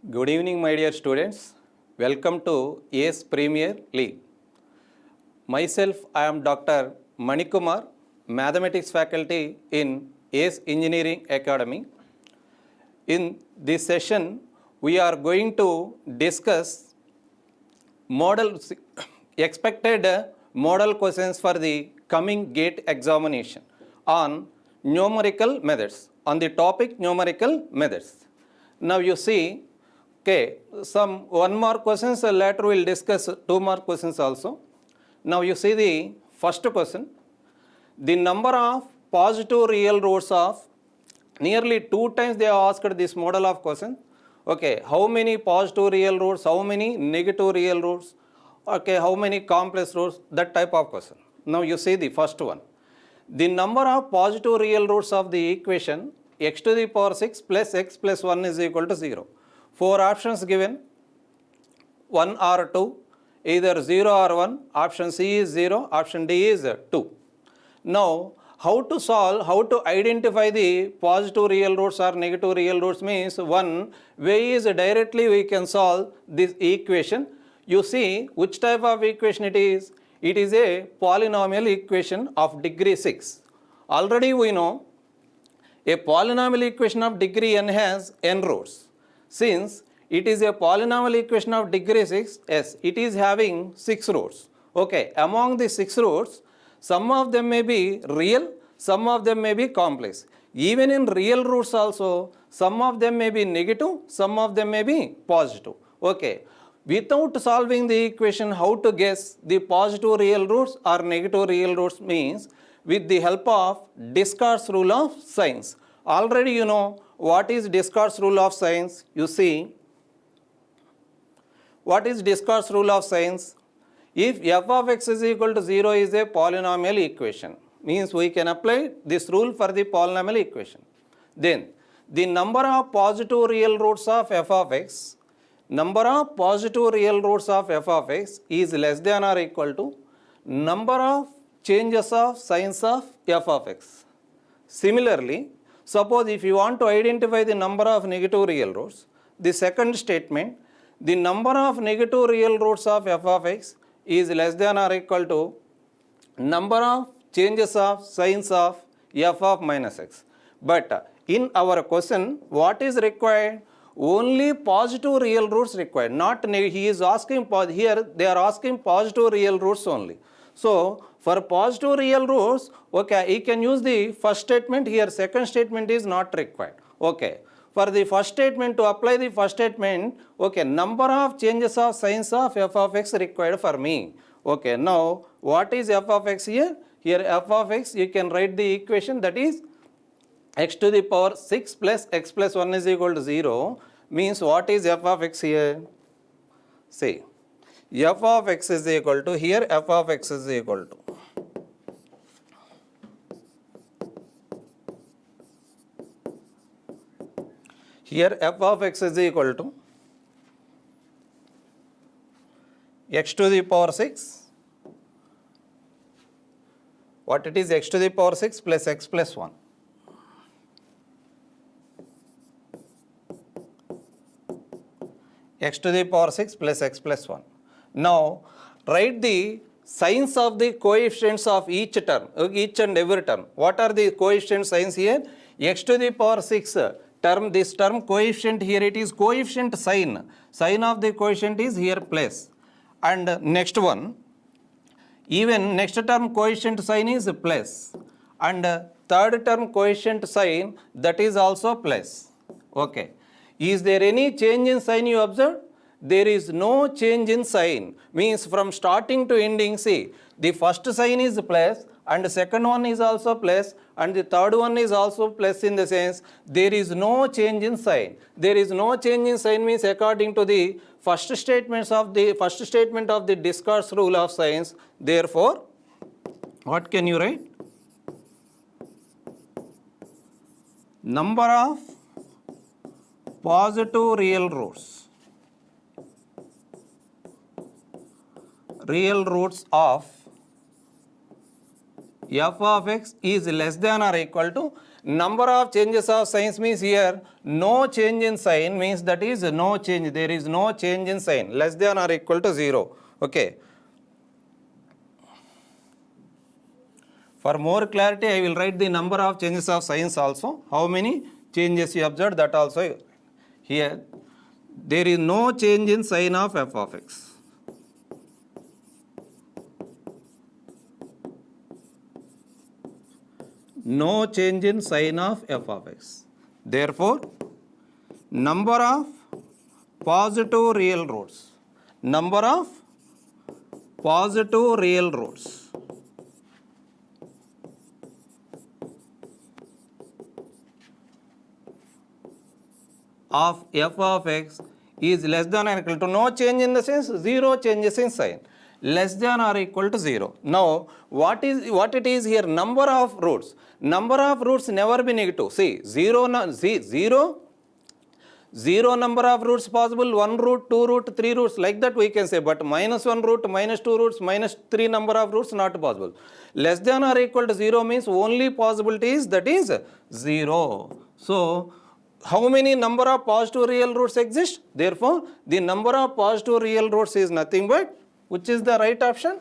Good evening, my dear students. Welcome to ACE Premier League. Myself, I am Dr. Manikumar, Mathematics faculty in ACE Engineering Academy. In this session, we are going to discuss expected model questions for the coming GATE examination on numerical methods, on the topic numerical methods. Now you see, okay, one more questions, later we will discuss two more questions also. Now you see the first question, the number of positive real roots of, nearly 2 times they have asked this model of question. Okay, how many positive real roots, how many negative real roots, okay, how many complex roots, that type of question. Now you see the first one. The number of positive real roots of the equation x to the power 6 plus x plus 1 is equal to 0. 4 options given, 1 or 2, either 0 or 1, option C is 0, option D is 2. Now, how to solve, how to identify the positive real roots or negative real roots means one way is directly we can solve this equation. You see which type of equation it is. It is a polynomial equation of degree 6. Already we know a polynomial equation of degree n has n roots. Since it is a polynomial equation of degree 6, yes, it is having 6 roots. Okay, among the 6 roots, some of them may be real, some of them may be complex. Even in real roots also, some of them may be negative, some of them may be positive. Okay, without solving the equation, how to guess the positive real roots or negative real roots means with the help of Descartes' rule of signs. Already you know what is Descartes' rule of signs. You see, what is Descartes' rule of signs? If f of x is equal to 0 is a polynomial equation, means we can apply this rule for the polynomial equation. Then the number of positive real roots of f of x, number of positive real roots of f of x is less than or equal to number of changes of signs of f of x. Similarly, suppose if you want to identify the number of negative real roots, the second statement, the number of negative real roots of f of x is less than or equal to number of changes of signs of f of minus x. But in our question, what is required? Only positive real roots required, not he is asking, here they are asking positive real roots only. So, for positive real roots, okay, you can use the first statement here, second statement is not required. Okay, for the first statement, to apply the first statement, okay, number of changes of signs of f of x required for me. Okay, now what is f of x here? Here f of x, you can write the equation, that is x to the power 6 plus x plus 1 is equal to 0, means what is f of x here? See, f of x is equal to, here f of x is equal to, here f of x is equal to x to the power 6, what it is, x to the power 6 plus x plus 1. X to the power 6 plus x plus 1. Now, write the signs of the coefficients of each term, each and every term. What are the coefficient signs here? X to the power 6 term, this term coefficient here, it is coefficient sign. Sign of the coefficient is here plus. And next one, even next term coefficient sign is plus. And third term coefficient sign, that is also plus. Okay. Is there any change in sign you observe? There is no change in sign. Means from starting to ending, see, the first sign is plus and the second one is also plus and the third one is also plus, in the sense there is no change in sign. There is no change in sign means according to the first statement of the Descartes' rule of signs. Therefore, what can you write? Number of positive real roots of f of x is less than or equal to Number of changes of signs means here no change in sign means that is no change. There is no change in sign less than or equal to 0. Okay. For more clarity, I will write the number of changes of signs also. How many changes you observed, that also here. There is no change in sign of f of x. No change in sign of f of x. Therefore, number of positive real roots. Number of positive real roots of f of x is less than or equal to, no change in the sense 0 changes in sign, less than or equal to 0. Now what it is here, number of roots. Number of roots never be negative. See 0 number of roots possible, 1 root, 2 root, 3 roots, like that we can say, but minus 1 root, minus 2 roots, minus 3 number of roots not possible. Less than or equal to 0 means only possibility is that is 0. So how many number of positive real roots exist? Therefore, the number of positive real roots is nothing but, which is the right option?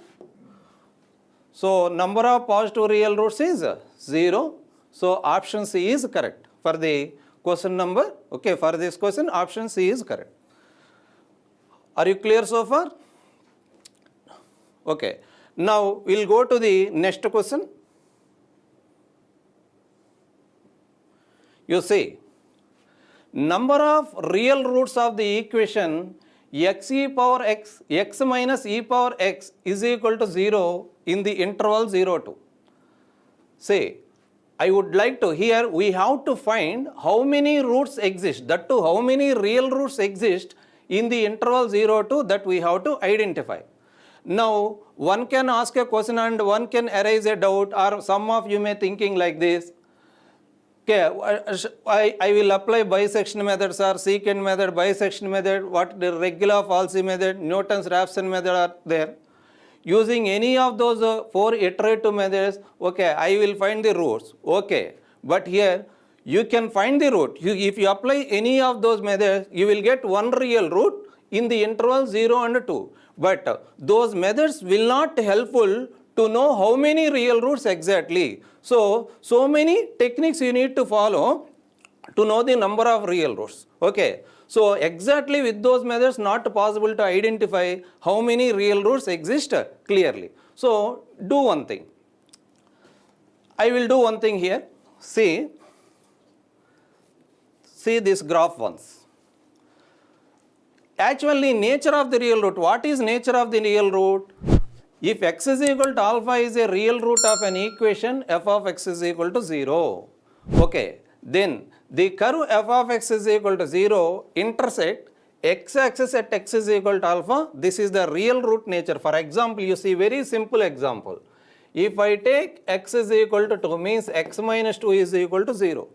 So, number of positive real roots is 0. So, option C is correct for the question number. Okay, for this question, option C is correct. Are you clear so far? Okay. Now, we will go to the next question. You see, number of real roots of the equation x e power x, x minus e power x is equal to 0 in the interval 0 to. Say, I would like to, here we have to find how many roots exist, that too how many real roots exist in the interval 0 to, that we have to identify. Now, one can ask a question and one can arise a doubt, or some of you may thinking like this. Okay, I will apply bisection methods or secant method, bisection method, what the regular falsy method, Newton's Raphson method are there. Using any of those 4 iterative methods, okay, I will find the roots. Okay, but here you can find the root. If you apply any of those methods, you will get one real root in the interval 0 and 2. But those methods will not helpful to know how many real roots exactly. So many techniques you need to follow to know the number of real roots. Okay. So exactly with those methods not possible to identify how many real roots exist clearly. So do one thing. I will do one thing here. See this graph once. Actually, nature of the real root. What is nature of the real root? If x is equal to alpha is a real root of an equation, f of x is equal to 0. Okay, then the curve f of x is equal to 0 intersect x-axis at x is equal to alpha. This is the real root nature. For example, you see very simple example. If I take x is equal to 2 means x minus 2 is equal to 0.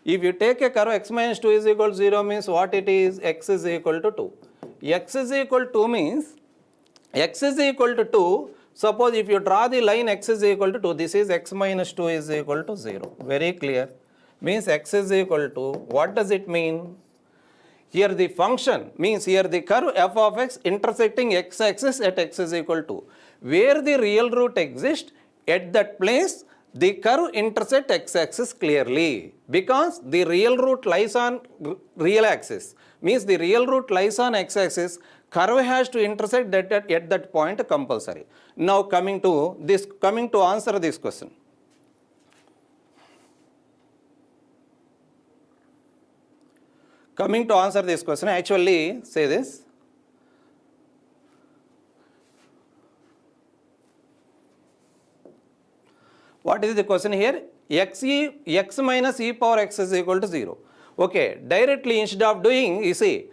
If you take a curve x minus 2 is equal to 0 means what it is? X is equal to 2. X is equal to 2 means x is equal to 2. Suppose if you draw the line x is equal to 2, this is x minus 2 is equal to 0. Very clear. Means x is equal to, what does it mean? Here the function means here the curve f of x intersecting x-axis at x is equal to. Where the real root exists, at that place the curve intersect x-axis clearly, because the real root lies on real axis. Means the real root lies on x-axis, curve has to intersect at that point compulsory. Now coming to answer this question. Coming to answer this question, actually say this. What is the question here? X minus e power x is equal to 0. Okay, directly instead of doing, you see,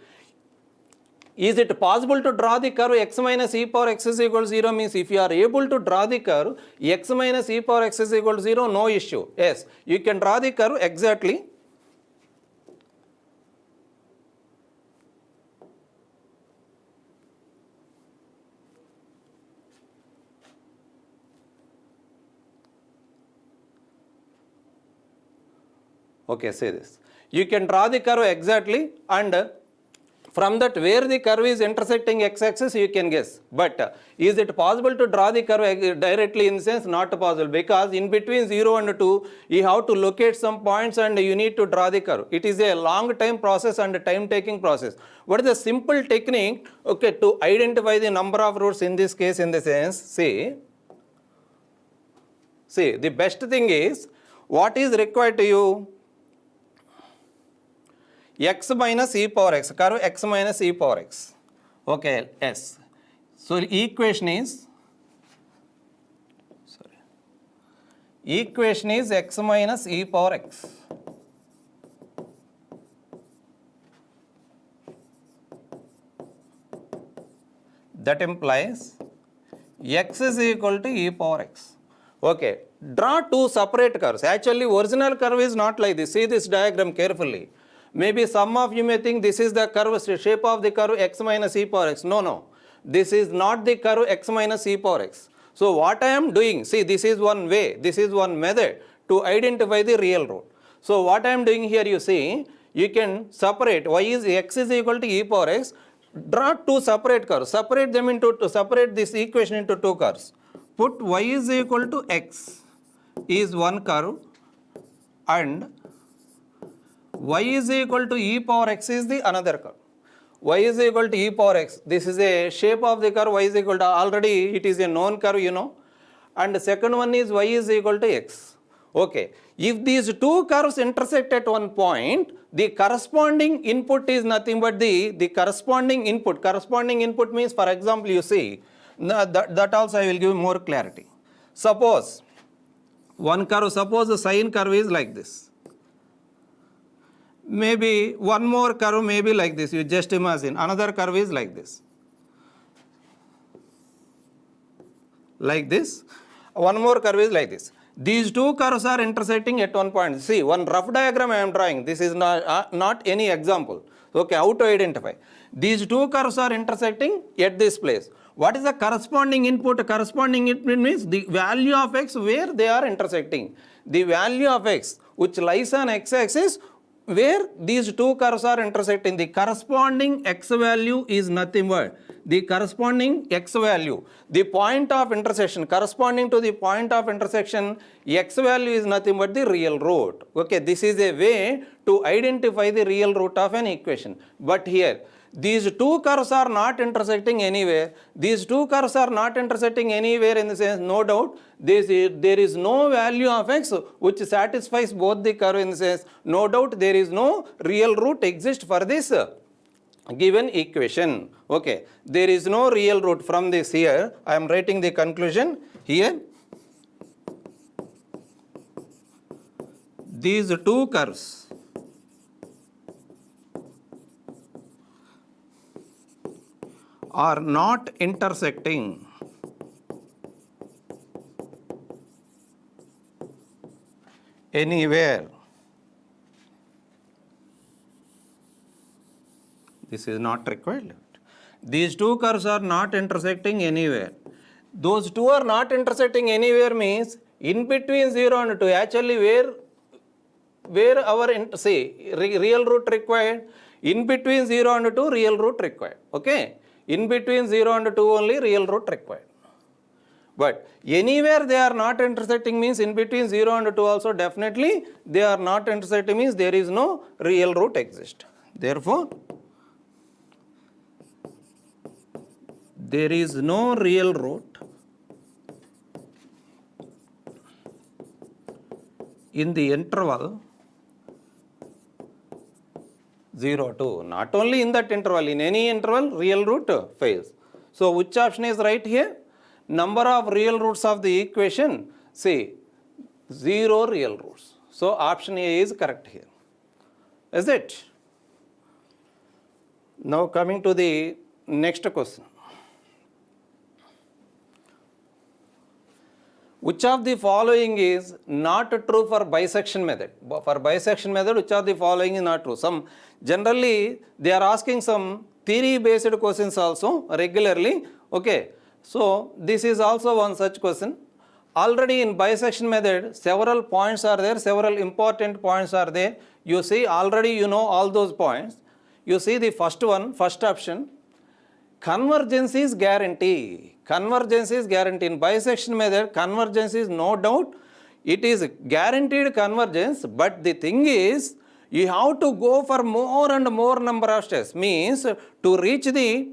is it possible to draw the curve x minus e power x is equal to 0 means if you are able to draw the curve x minus e power x is equal to 0, no issue. Yes, you can draw the curve exactly. Okay, say this. You can draw the curve exactly, and from that where the curve is intersecting x-axis you can guess. But is it possible to draw the curve directly? In the sense, not possible, because in between 0 and 2 you have to locate some points and you need to draw the curve. It is a long time process and time taking process. What is the simple technique, okay, to identify the number of roots in this case? In the sense, see the best thing is, what is required to you? X minus e power x, curve x minus e power x. Okay, S. So equation is x minus e power x. That implies x is equal to e power x. Okay, draw two separate curves. Actually, original curve is not like this. See this diagram carefully. Maybe some of you may think this is the curve, shape of the curve x minus e power x. No. This is not the curve x minus e power x. So what I am doing, see, this is one way, this is one method to identify the real root. So what I am doing here, you see, you can separate x is equal to e power x. Draw two separate curves. Separate them into, to separate this equation into two curves. Put y is equal to x is one curve, and y is equal to e power x is the another curve. Y is equal to e power x. This is a shape of the curve. Y is equal to, already it is a known curve, you know. And the second one is y is equal to x. Okay. If these two curves intersect at one point, the corresponding input is nothing but the corresponding input. Corresponding input means, for example, you see, that also I will give more clarity. Suppose one curve, suppose the sine curve is like this. Maybe one more curve may be like this. You just imagine another curve is like this. Like this. One more curve is like this. These two curves are intersecting at one point. See, one rough diagram I am drawing. This is not any example. Okay, how to identify? These two curves are intersecting at this place. What is the corresponding input? Corresponding input means the value of x where they are intersecting. The value of x which lies on x-axis where these two curves are intersecting. The corresponding x value is nothing but the corresponding x value. The point of intersection, corresponding to the point of intersection, x value is nothing but the real root. Okay, this is a way to identify the real root of an equation. But here, these two curves are not intersecting anywhere. These two curves are not intersecting anywhere, in the sense, no doubt, there is no value of x which satisfies both the curve, in the sense, no doubt there is no real root exists for this given equation. Okay, there is no real root. From this here, I am writing the conclusion here. These two curves are not intersecting anywhere. This is not required. These two curves are not intersecting anywhere. Those two are not intersecting anywhere means in between 0 and 2. Actually, where our real root required? In between 0 and 2, real root required. Okay. In between 0 and 2 only real root required. But anywhere they are not intersecting means in between 0 and 2 also definitely they are not intersecting means there is no real root exist. Therefore, there is no real root in the interval 0, 2. Not only in that interval, in any interval, real root fails. So, which option is right here? Number of real roots of the equation, say 0 real roots. So, option A is correct here. Is it? Now, coming to the next question. Which of the following is not true for bisection method? For bisection method, which of the following is not true? Some generally they are asking some theory based questions also regularly. Okay, so this is also one such question. already in bisection method, several points are there, several important points are there. You see, already you know all those points. You see the first one, first option, convergence is guarantee. Convergence is guarantee. In bisection method, convergence is no doubt, it is guaranteed convergence, but the thing is, you have to go for more and more number of steps. Means to reach the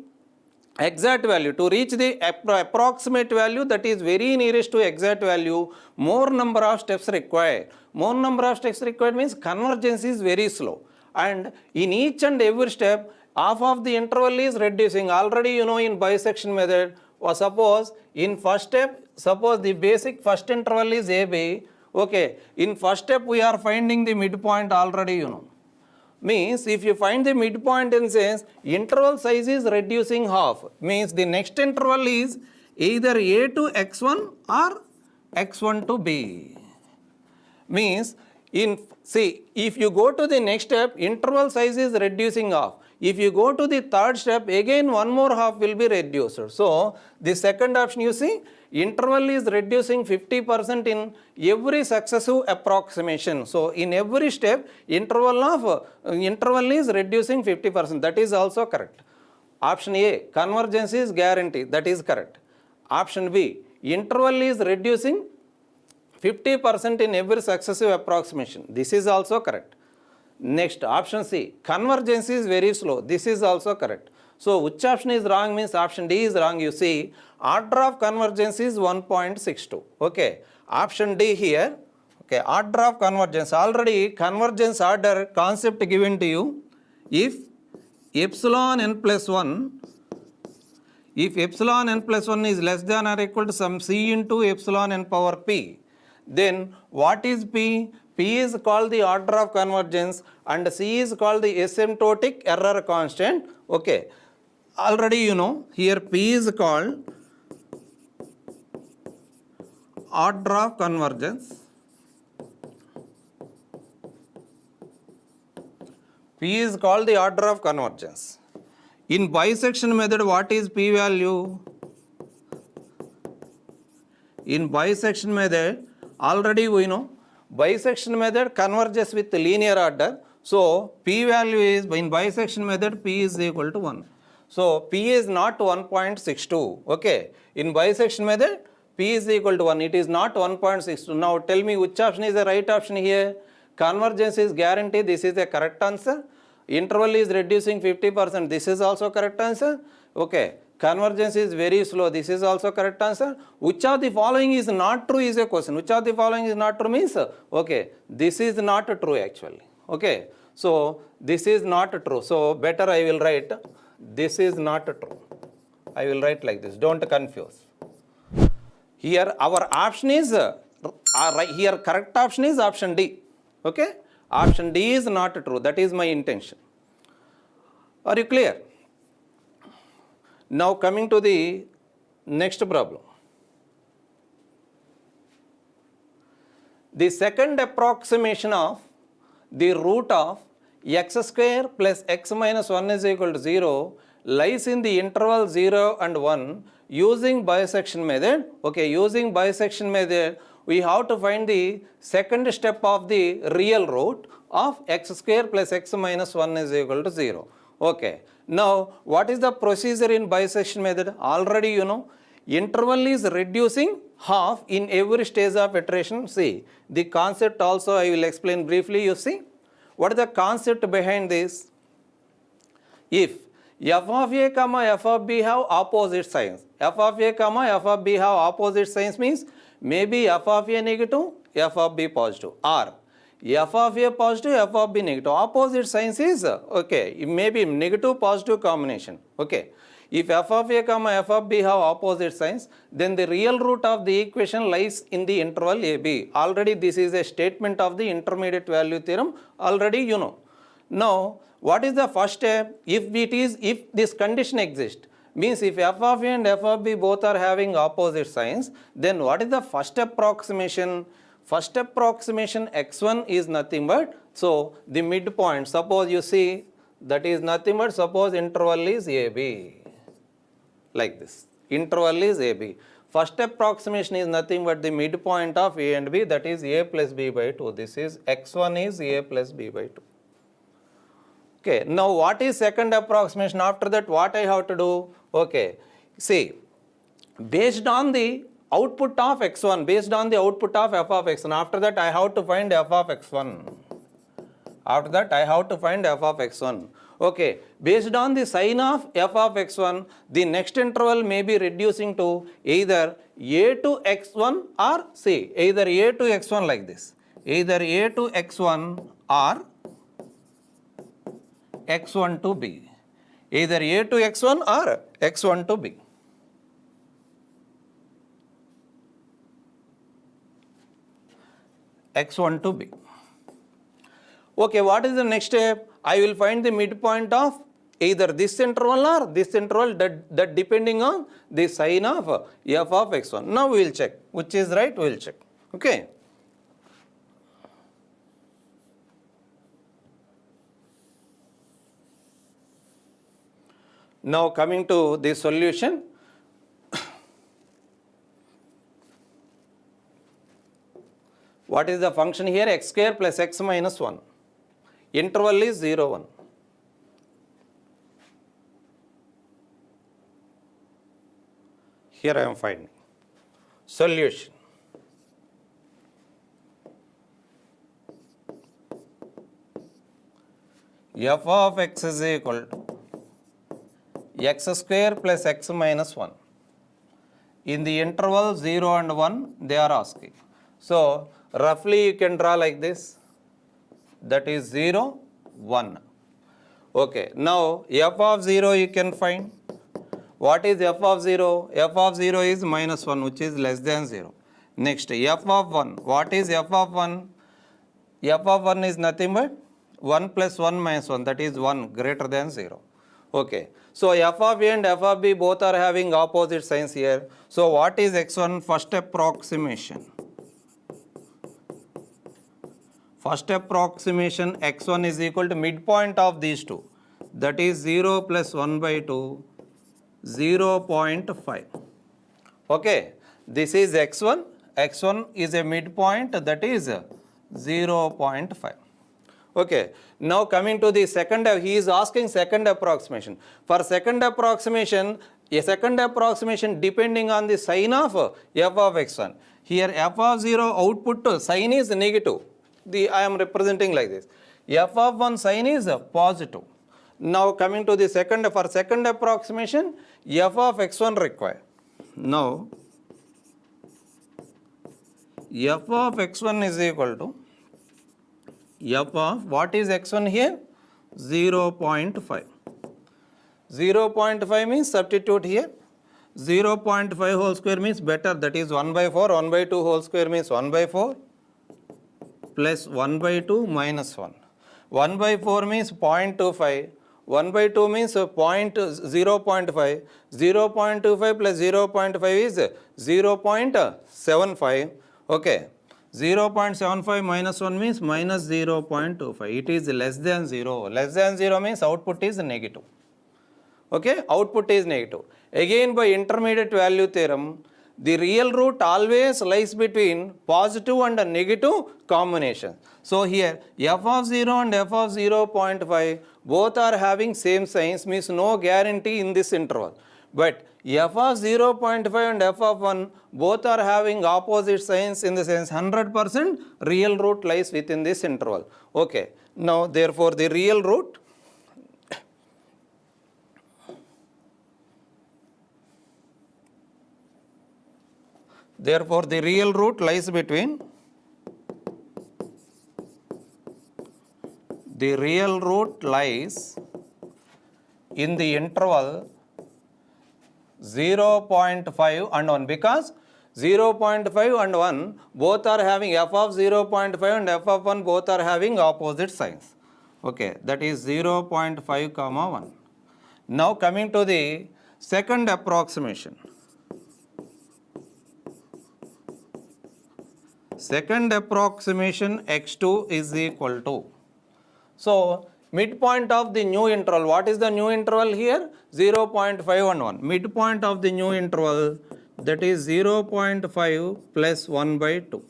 exact value, to reach the approximate value, that is very nearest to exact value, more number of steps required. More number of steps required means convergence is very slow. And in each and every step, half of the interval is reducing. Already you know in bisection method, or suppose in first step, suppose the basic first interval is AB. Okay, in first step we are finding the midpoint already you know. Means if you find the midpoint in sense, interval size is reducing half. Means the next interval is either A to X1 or X1 to B. Means if you go to the next step, interval size is reducing half. If you go to the third step, again one more half will be reduced. So the second option you see, interval is reducing 50% in every successive approximation. So in every step, interval is reducing 50%. That is also correct. Option A, convergence is guaranteed. That is correct. Option B, interval is reducing 50% in every successive approximation. This is also correct. Next, option C, convergence is very slow. This is also correct. So which option is wrong means option D is wrong. You see, order of convergence is 1.62. Okay, option D here. Okay, order of convergence. Already convergence order concept given to you. If epsilon n plus 1, if epsilon n plus 1 is less than or equal to some c into epsilon n power p, then what is P? P is called the order of convergence and C is called the asymptotic error constant. Okay, already you know here P is called order of convergence. P is called the order of convergence. In bisection method, what is P value? In bisection method, already we know bisection method converges with linear order. So P value is, in bisection method, P is equal to 1. So P is not 1.62. Okay, in bisection method, P is equal to 1. It is not 1.62. Now tell me which option is the right option here. Convergence is guaranteed. This is the correct answer. Interval is reducing 50%. This is also correct answer. Okay. Convergence is very slow. This is also correct answer. Which of the following is not true is a question. Which of the following is not true means, okay, this is not true actually. Okay. So this is not true. So better I will write, this is not true. I will write like this. Don't confuse. Here our option is, here correct option is option D. Okay. Option D is not true. That is my intention. Are you clear? Now coming to the next problem. The second approximation of the root of x square plus x minus 1 is equal to 0 lies in the interval 0 and 1 using bisection method. Okay, using bisection method, we have to find the second step of the real root of x square plus x minus 1 is equal to 0. Okay. Now, what is the procedure in bisection method? Already you know, interval is reducing half in every stage of iteration. See, the concept also I will explain briefly. You see, what is the concept behind this? If f of a comma f of b have opposite signs, f of a comma f of b have opposite signs means maybe f of a negative, f of b positive, or f of a positive, f of b negative. Opposite signs is, okay, it may be negative positive combination. Okay. If f of a comma f of b have opposite signs, then the real root of the equation lies in the interval ab. Already this is a statement of the intermediate value theorem. Already you know. Now, what is the first step? If this condition exists, means if f of a and f of b both are having opposite signs, then what is the first approximation? First approximation x1 is nothing but, so the midpoint, suppose you see, that is nothing but, suppose interval is AB, like this, interval is AB. First approximation is nothing but the midpoint of A and B, that is A plus B by 2. This is x1 is A plus B by 2. Okay, now what is second approximation? After that, what I have to do? Okay, see, based on the output of x1, based on the output of f of x1, after that I have to find f of x1. After that I have to find f of x1. Okay, based on the sign of f of x1, the next interval may be reducing to either a to x1 or c, either a to x1 like this, either a to x1 or x1 to b, either a to x1 or x1 to b. x1 to b. Okay, what is the next step? I will find the midpoint of either this interval or this interval, that depending on the sign of f of x1. Now we will check which is right, we will check. Okay. Now coming to the solution. What is the function here? X square plus x minus 1. Interval is 0, 1. Here I am finding solution. F of x is equal to x square plus x minus 1. In the interval 0 and 1, they are asking. So, roughly you can draw like this, that is 0, 1. Okay, now f of 0 you can find. What is f of 0? F of 0 is minus 1, which is less than 0. Next, f of 1. What is f of 1? F of 1 is nothing but 1 plus 1 minus 1, that is 1 greater than 0. Okay, so f of A and f of B both are having opposite signs here. So, what is x1? First approximation. First approximation x1 is equal to midpoint of these two, that is 0 plus 1 by 2, 0.5. Okay, this is x1, x1 is a midpoint, that is 0.5. Okay, now coming to the second, he is asking second approximation. For second approximation, a second approximation depending on the sign of f of x1. Here f of 0 output sign is negative. I am representing like this. F of 1 sign is positive. Now coming to the second, for second approximation, f of x1 required. Now, f of x1 is equal to f of, what is x1 here? 0.5. 0.5 means substitute here. 0.5 whole square means better, that is 1 by 4. 1 by 2 whole square means 1 by 4. Plus 1 by 2 minus 1. 1 by 4 means 0.25. 1 by 2 means 0.5. 0.25 plus 0.5 is 0.75. Okay. 0.75 minus 1 means minus 0.25. It is less than 0. Less than 0 means output is negative. Okay. Output is negative. Again, by intermediate value theorem, the real root always lies between positive and a negative combination. So here f of 0 and f of 0.5 both are having same signs, means no guarantee in this interval. But f of 0.5 and f of 1 both are having opposite signs, in the sense 100% real root lies within this interval. Okay. Now therefore the real root lies between in the interval 0.5 and 1, because 0.5 and 1 both are having, f of 0.5 and f of 1 both are having opposite signs. Okay, that is 0.5 comma 1. Now coming to the second approximation. Second approximation x2 is equal to, so midpoint of the new interval, what is the new interval here? 0.5 and 1. Midpoint of the new interval that is 0.5 plus 1 by 2.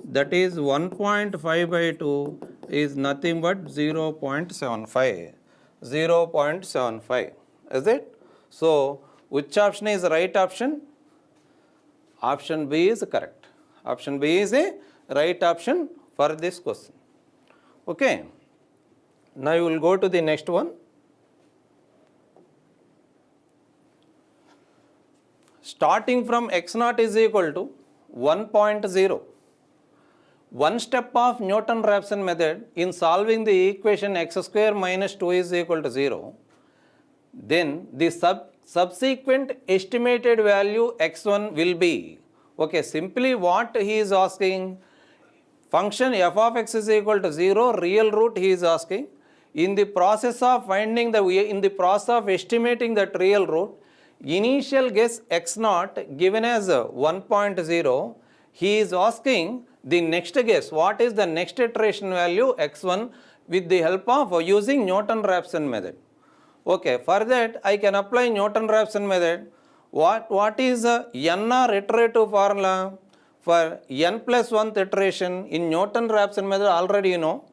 That is 1.5 by 2 is nothing but 0.75. 0.75. Is it? So, which option is the right option? Option B is correct. Option B is a right option for this question. Okay. Now you will go to the next one. Starting from x0 is equal to 1.0. One step of Newton-Raphson method in solving the equation x square minus 2 is equal to 0. Then the subsequent estimated value x1 will be. Okay, simply what he is asking, function f of x is equal to 0, real root he is asking. In the process of finding in the process of estimating that real root, initial guess x0 given as 1.0, he is asking the next guess, what is the next iteration value x1 with the help of using Newton-Raphson method. Okay, for that I can apply Newton-Raphson method. What is the NR iterative formula for n plus 1th iteration in Newton-Raphson method? Already you know.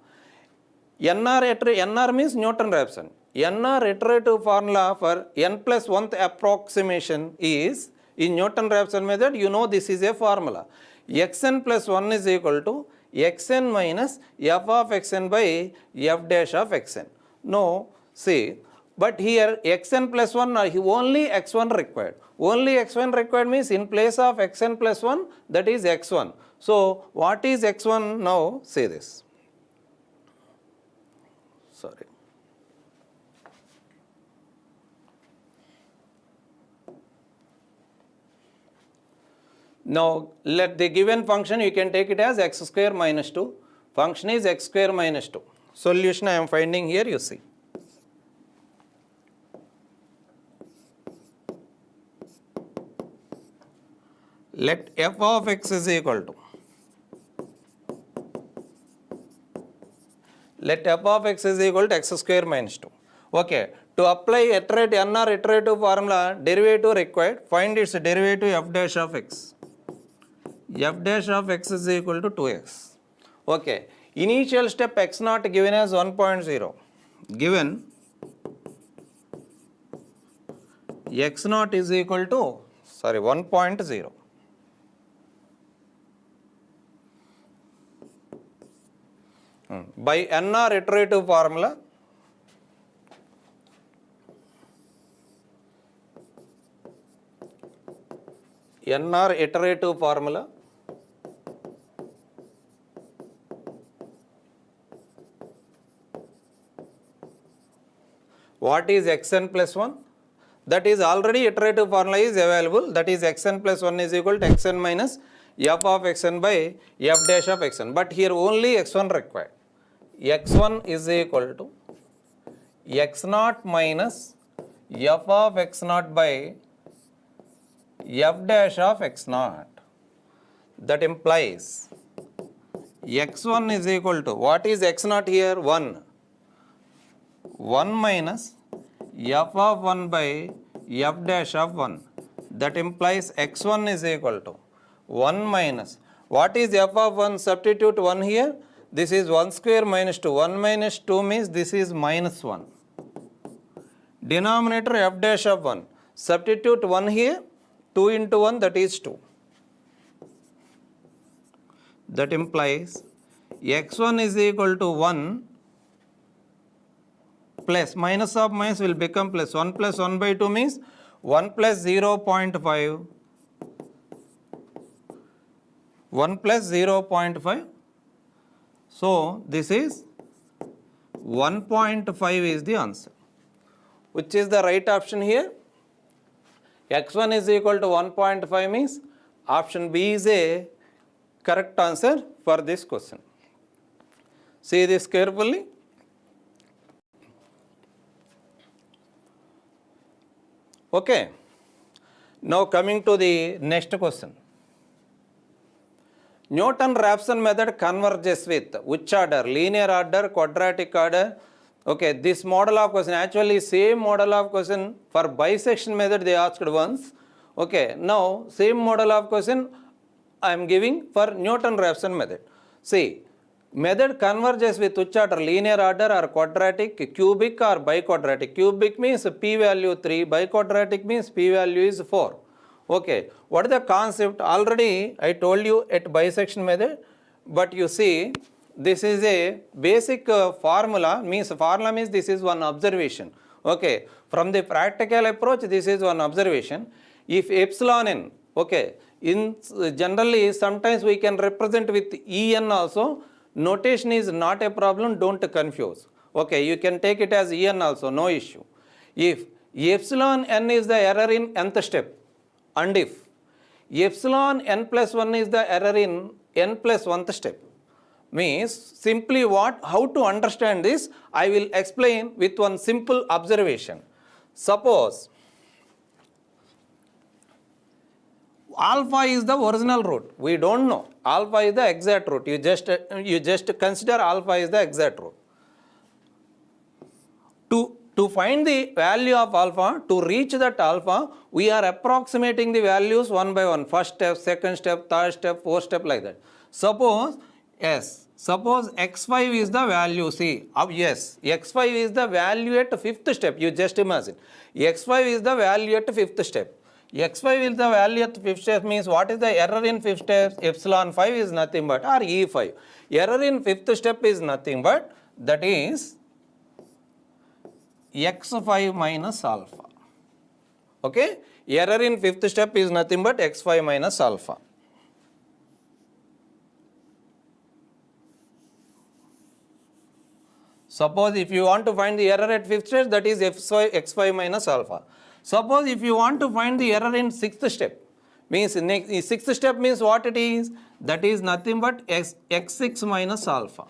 NR means Newton-Raphson. NR iterative formula for n plus 1th approximation is, in Newton-Raphson method, you know this is a formula. Xn plus 1 is equal to Xn minus f of Xn by f dash of Xn. No, see, but here Xn plus 1, only X1 required. Only X1 required means in place of Xn plus 1, that is X1. So, what is X1 now? Say this. Sorry. Now, let the given function, you can take it as x square minus 2. Function is x square minus 2. Solution I am finding here, you see. Let f of x is equal to. Let f of x is equal to x square minus 2. Okay. To apply NR iterative formula, derivative required, find its derivative f dash of x. F dash of x is equal to 2x. Okay. Initial step x0 given as 1.0. Given x0 is equal to, 1.0. By NR iterative formula, NR iterative formula, what is xn plus 1? That is already iterative formula is available, that is xn plus 1 is equal to xn minus f of xn by f dash of xn, but here only x1 required. x1 is equal to x0 minus f of x0 by f dash of x0. That implies x1 is equal to, what is x0 here? 1. 1 minus f of 1 by f dash of 1. That implies x1 is equal to 1 minus, what is f of 1? Substitute 1 here. This is 1 square minus 2. 1 minus 2 means this is minus 1. Denominator f dash of 1. Substitute 1 here. 2 into 1, that is 2. That implies x1 is equal to 1 plus, minus of minus will become plus. 1 plus 1 by 2 means 1 plus 0.5. 1 plus 0.5. So, this is 1.5 is the answer. Which is the right option here? x1 is equal to 1.5 means option B is a correct answer for this question. See this carefully. Okay. Now coming to the next question. Newton-Raphson method converges with which order? Linear order, quadratic order. Okay, this model of question, actually same model of question for bisection method they asked once. Okay, now same model of question I am giving for Newton-Raphson method. See, method converges with which order? Linear order or quadratic, cubic or biquadratic. Cubic means p-value 3, biquadratic means p-value is 4. Okay, what is the concept? Already I told you at bisection method, but you see this is a basic formula means this is one observation. Okay, from the practical approach this is one observation. If epsilon n, okay, in generally sometimes we can represent with en also. Notation is not a problem, don't confuse. Okay, you can take it as en also, no issue. If epsilon n is the error in nth step, and if epsilon n plus 1 is the error in n plus 1th step, means simply how to understand this, I will explain with one simple observation. Suppose alpha is the original root, we don't know. Alpha is the exact root, you just consider alpha is the exact root. To find the value of alpha, to reach that alpha, we are approximating the values one by one. First step, second step, third step, fourth step, like that. Suppose x5 is the value, see, x5 is the value at 5th step, you just imagine. x5 is the value at 5th step. x5 is the value at 5th step means what is the error in 5th step? Epsilon 5 is nothing but, or E5. Error in 5th step is nothing but, that is x5 minus alpha. Okay, error in 5th step is nothing but x5 minus alpha. Suppose if you want to find the error at 5th step, that is x5 minus alpha. Suppose if you want to find the error in 6th step, means 6th step means what it is? That is nothing but x6 minus alpha.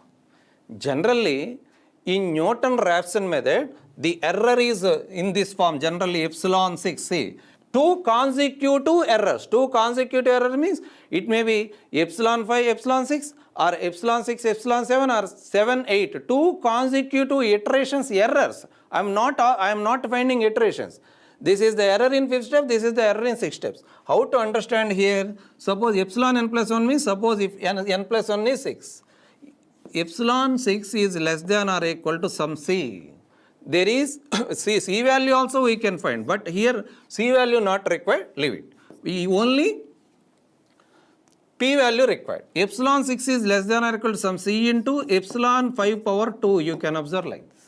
Generally, in Newton-Raphson method, the error is in this form, generally epsilon 6. See, two consecutive errors. Two consecutive errors means it may be epsilon 5, epsilon 6, or epsilon 6, epsilon 7, or 7, 8. Two consecutive iterations errors. I am not finding iterations. This is the error in 5th step, this is the error in 6 steps. How to understand here? Suppose epsilon n plus 1 means, suppose if n plus 1 is 6. Epsilon 6 is less than or equal to some c. There is c value also we can find, but here c value not required, leave it. We only p value required. Epsilon 6 is less than or equal to some c into epsilon 5 power 2, you can observe like this.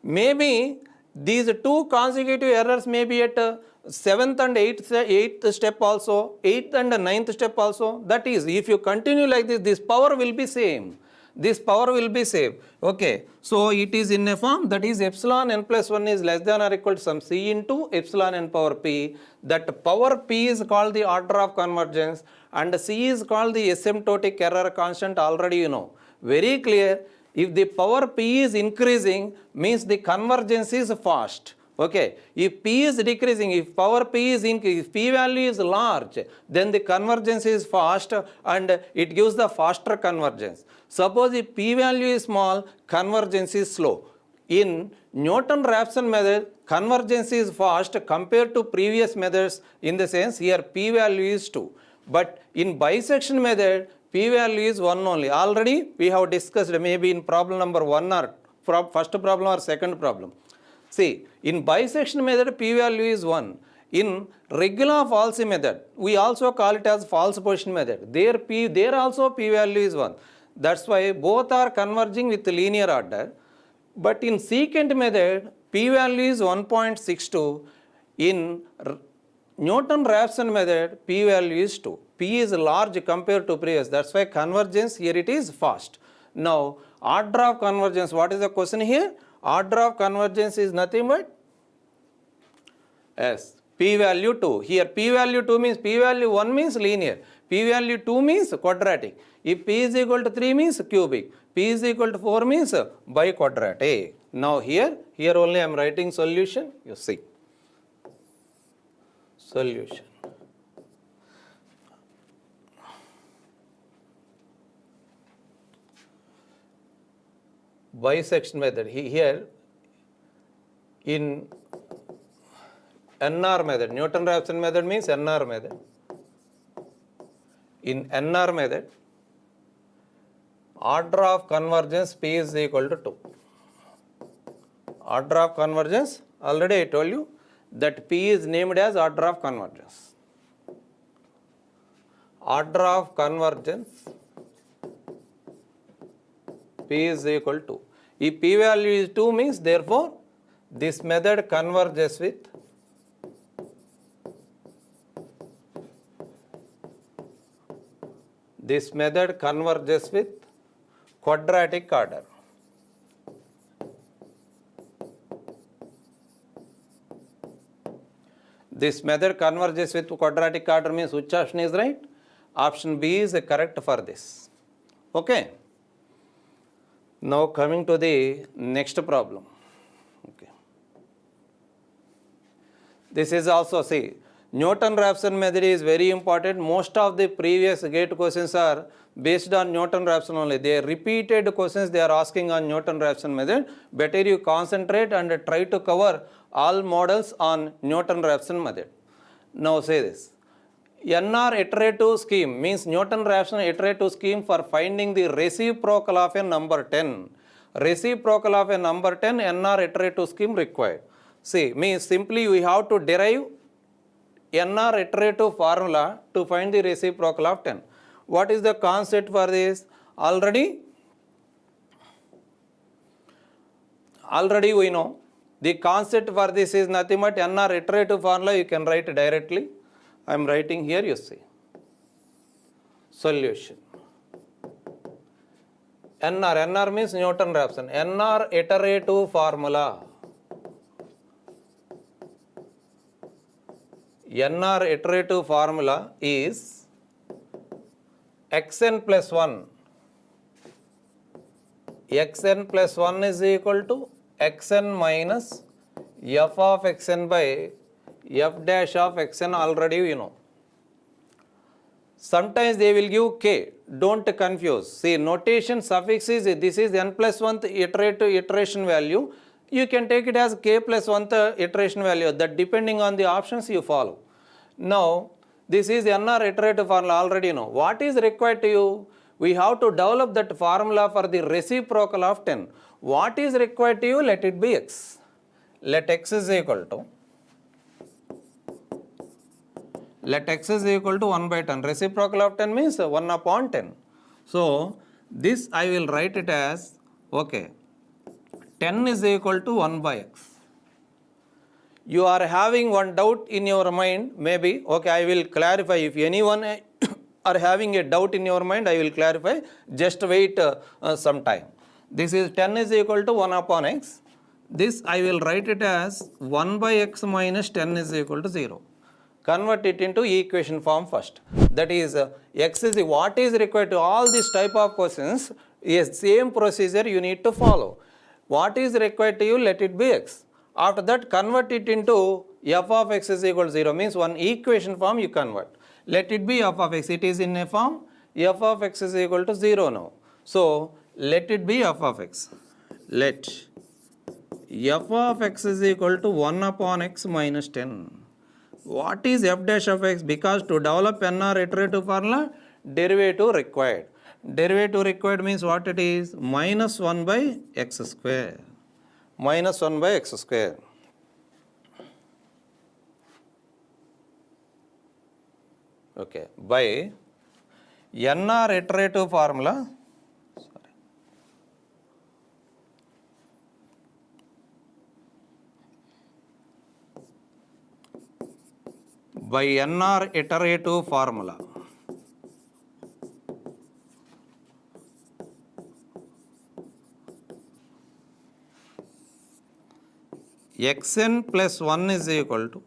Maybe these two consecutive errors may be at 7th and 8th step also, 8th and 9th step also. That is, if you continue like this, this power will be same. This power will be same. Okay, so it is in a form that is epsilon n plus 1 is less than or equal to some c into epsilon n power p. That power p is called the order of convergence and c is called the asymptotic error constant, already you know. Very clear. If the power p is increasing, means the convergence is fast. Okay, if p is decreasing, if power p is increasing, if p value is large, then the convergence is fast and it gives the faster convergence. Suppose if p value is small, convergence is slow. In Newton-Raphson method, convergence is fast compared to previous methods, in the sense here p value is 2. But in bisection method, p value is 1 only. Already we have discussed maybe in problem number 1 or first problem or second problem. See, in bisection method, p value is 1. In regular falsy method, we also call it as false position method. There also p value is 1. That's why both are converging with linear order. But in secant method, p value is 1.62. In Newton-Raphson method, p value is 2. P is large compared to previous. That's why convergence here it is fast. Now, order of convergence, what is the question here? Order of convergence is nothing but p value 2. Here p value 2 means p value 1 means linear, p value 2 means quadratic. If p is equal to 3 means cubic, p is equal to 4 means biquadratic. Now here only I am writing solution, you see. Solution. Bisection method, here in NR method. Newton-Raphson method means NR method. In NR method, order of convergence P is equal to 2. Order of convergence, already I told you that P is named as order of convergence. Order of convergence P is equal to. If P value is 2 means therefore this method converges with quadratic order. This method converges with quadratic order means which option is right? Option B is correct for this. Okay. Now coming to the next problem. Okay. This is also, see, Newton-Raphson method is very important. Most of the previous GATE questions are based on Newton-Raphson only. They are repeated questions they are asking on Newton-Raphson method. Better you concentrate and try to cover all models on Newton-Raphson method. Now say this. NR iterative scheme means Newton-Raphson iterative scheme for finding the reciprocal of a number 10. Reciprocal of a number 10 NR iterative scheme required. See, means simply we have to derive NR iterative formula to find the reciprocal of 10. What is the concept for this? Already we know. The concept for this is nothing but NR iterative formula you can write directly. I am writing here, you see. Solution. NR means Newton-Raphson. NR iterative formula. NR iterative formula is xn plus 1. Xn plus 1 is equal to xn minus f of xn by f dash of xn, already you know. Sometimes they will give k, don't confuse. See, notation suffix is, this is n plus 1th iteration value. You can take it as k plus 1th iteration value, that depending on the options you follow. Now, this is NR iterative formula, already you know. What is required to you? We have to develop that formula for the reciprocal of 10. What is required to you? Let it be x. Let x is equal to 1 by 10. Reciprocal of 10 means 1 upon 10. So, this I will write it as, okay, 10 is equal to 1 by x. You are having one doubt in your mind, maybe, okay, I will clarify. If anyone are having a doubt in your mind, I will clarify. Just wait some time. This is 10 is equal to 1 upon x. This I will write it as 1 by x minus 10 is equal to 0. Convert it into equation form first. That is, x is what is required to all these type of questions. Is same procedure you need to follow. What is required to you? Let it be x. After that, convert it into f of x is equal to 0, means one equation form you convert. Let it be f of x. It is in a form f of x is equal to 0 now. So, let it be f of x. Let f of x is equal to 1 upon x minus 10. What is f dash of x? Because to develop NR iterative formula, derivative required. Derivative required means what it is? Minus 1 by x square. Minus 1 by x square. Okay, by NR iterative formula, by NR iterative formula. Xn plus 1 is equal to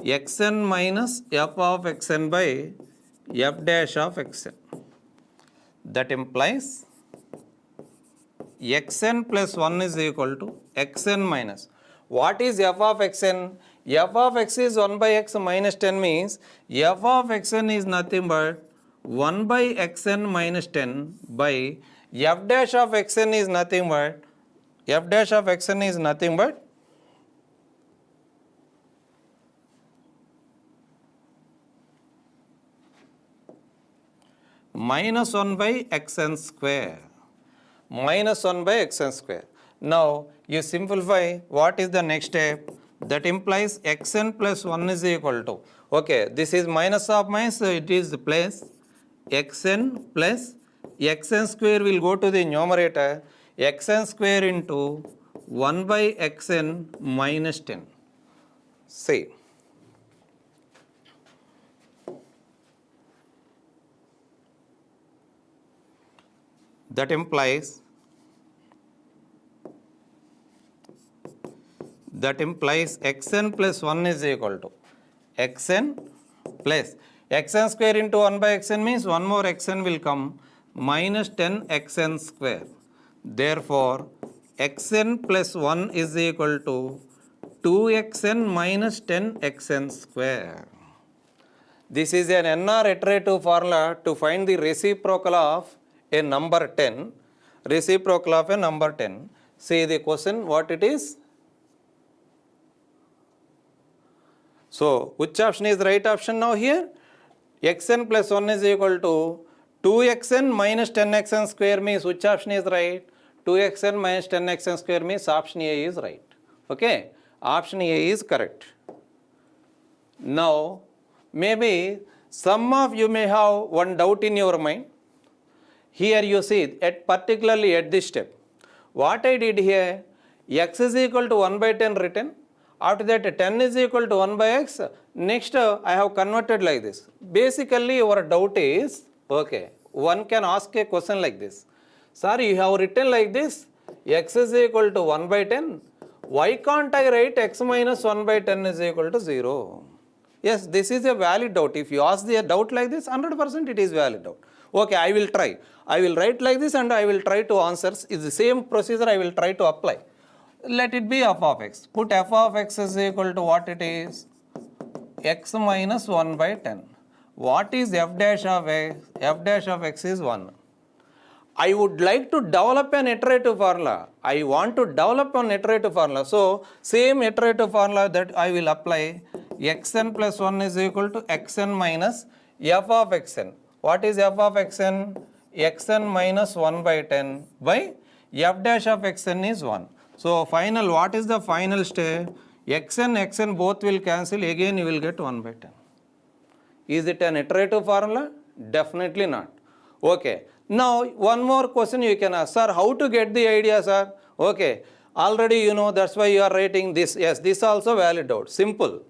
xn minus f of xn by f dash of xn. That implies xn plus 1 is equal to xn minus. What is f of xn? F of x is 1 by x minus 10 means f of xn is nothing but 1 by xn minus 10 by f dash of xn is nothing but minus 1 by xn square. Minus 1 by xn square. Now you simplify, what is the next step? That implies xn plus 1 is equal to, okay, this is minus of minus, so it is plus xn plus xn square will go to the numerator, xn square into 1 by xn minus 10. See, that implies xn plus 1 is equal to xn plus xn square into 1 by xn means one more xn will come, minus 10 xn square. Therefore, xn plus 1 is equal to 2xn minus 10 xn square. This is an NR iterative formula to find the reciprocal of a number 10. Reciprocal of a number 10. See the question, what it is? So, which option is the right option now here? Xn plus 1 is equal to 2xn minus 10xn square means which option is right? 2xn minus 10xn square means option A is right. Okay, option A is correct. Now, maybe some of you may have one doubt in your mind. Here you see, particularly at this step, what I did here, x is equal to 1 by 10 written. After that 10 is equal to 1 by x. Next I have converted like this. Basically your doubt is, okay, one can ask a question like this. Sir, you have written like this, x is equal to 1 by 10. Why can't I write x minus 1 by 10 is equal to 0? Yes, this is a valid doubt. If you ask the doubt like this, 100% it is valid doubt. Okay, I will try. I will write like this and I will try to answer. It's the same procedure I will try to apply. Let it be f of x. Put f of x is equal to what it is? X minus 1 by 10. What is f dash of x? F dash of x is 1. I would like to develop an iterative formula. I want to develop an iterative formula. So, same iterative formula that I will apply. Xn plus 1 is equal to xn minus f of xn. What is f of xn? Xn minus 1 by 10 by f dash of xn is 1. So, final, what is the final step? Xn both will cancel, again you will get 1 by 10. Is it an iterative formula? Definitely not. Okay. Now, one more question you can ask, sir, how to get the idea, sir? Okay. Already you know, that's why you are writing this. Yes, this also valid out. Simple.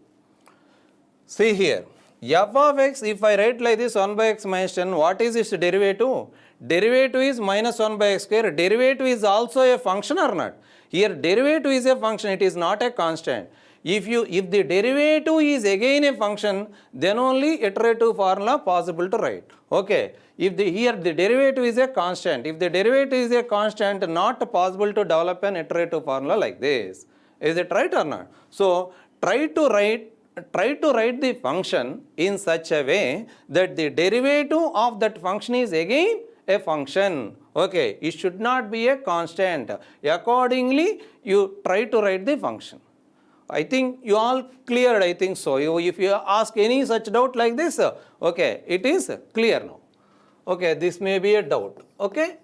See here. F of x, if I write like this 1 by x minus 10, what is its derivative? Derivative is minus 1 by x square. Derivative is also a function or not? Here derivative is a function, it is not a constant. If the derivative is again a function, then only iterative formula possible to write. Okay. If here the derivative is a constant, if the derivative is a constant, not possible to develop an iterative formula like this. Is it right or not? So try to write the function in such a way that the derivative of that function is again a function. Okay, it should not be a constant. Accordingly, you try to write the function. I think you all cleared, I think so. If you ask any such doubt like this, okay, it is clear now. Okay, this may be a doubt. Okay.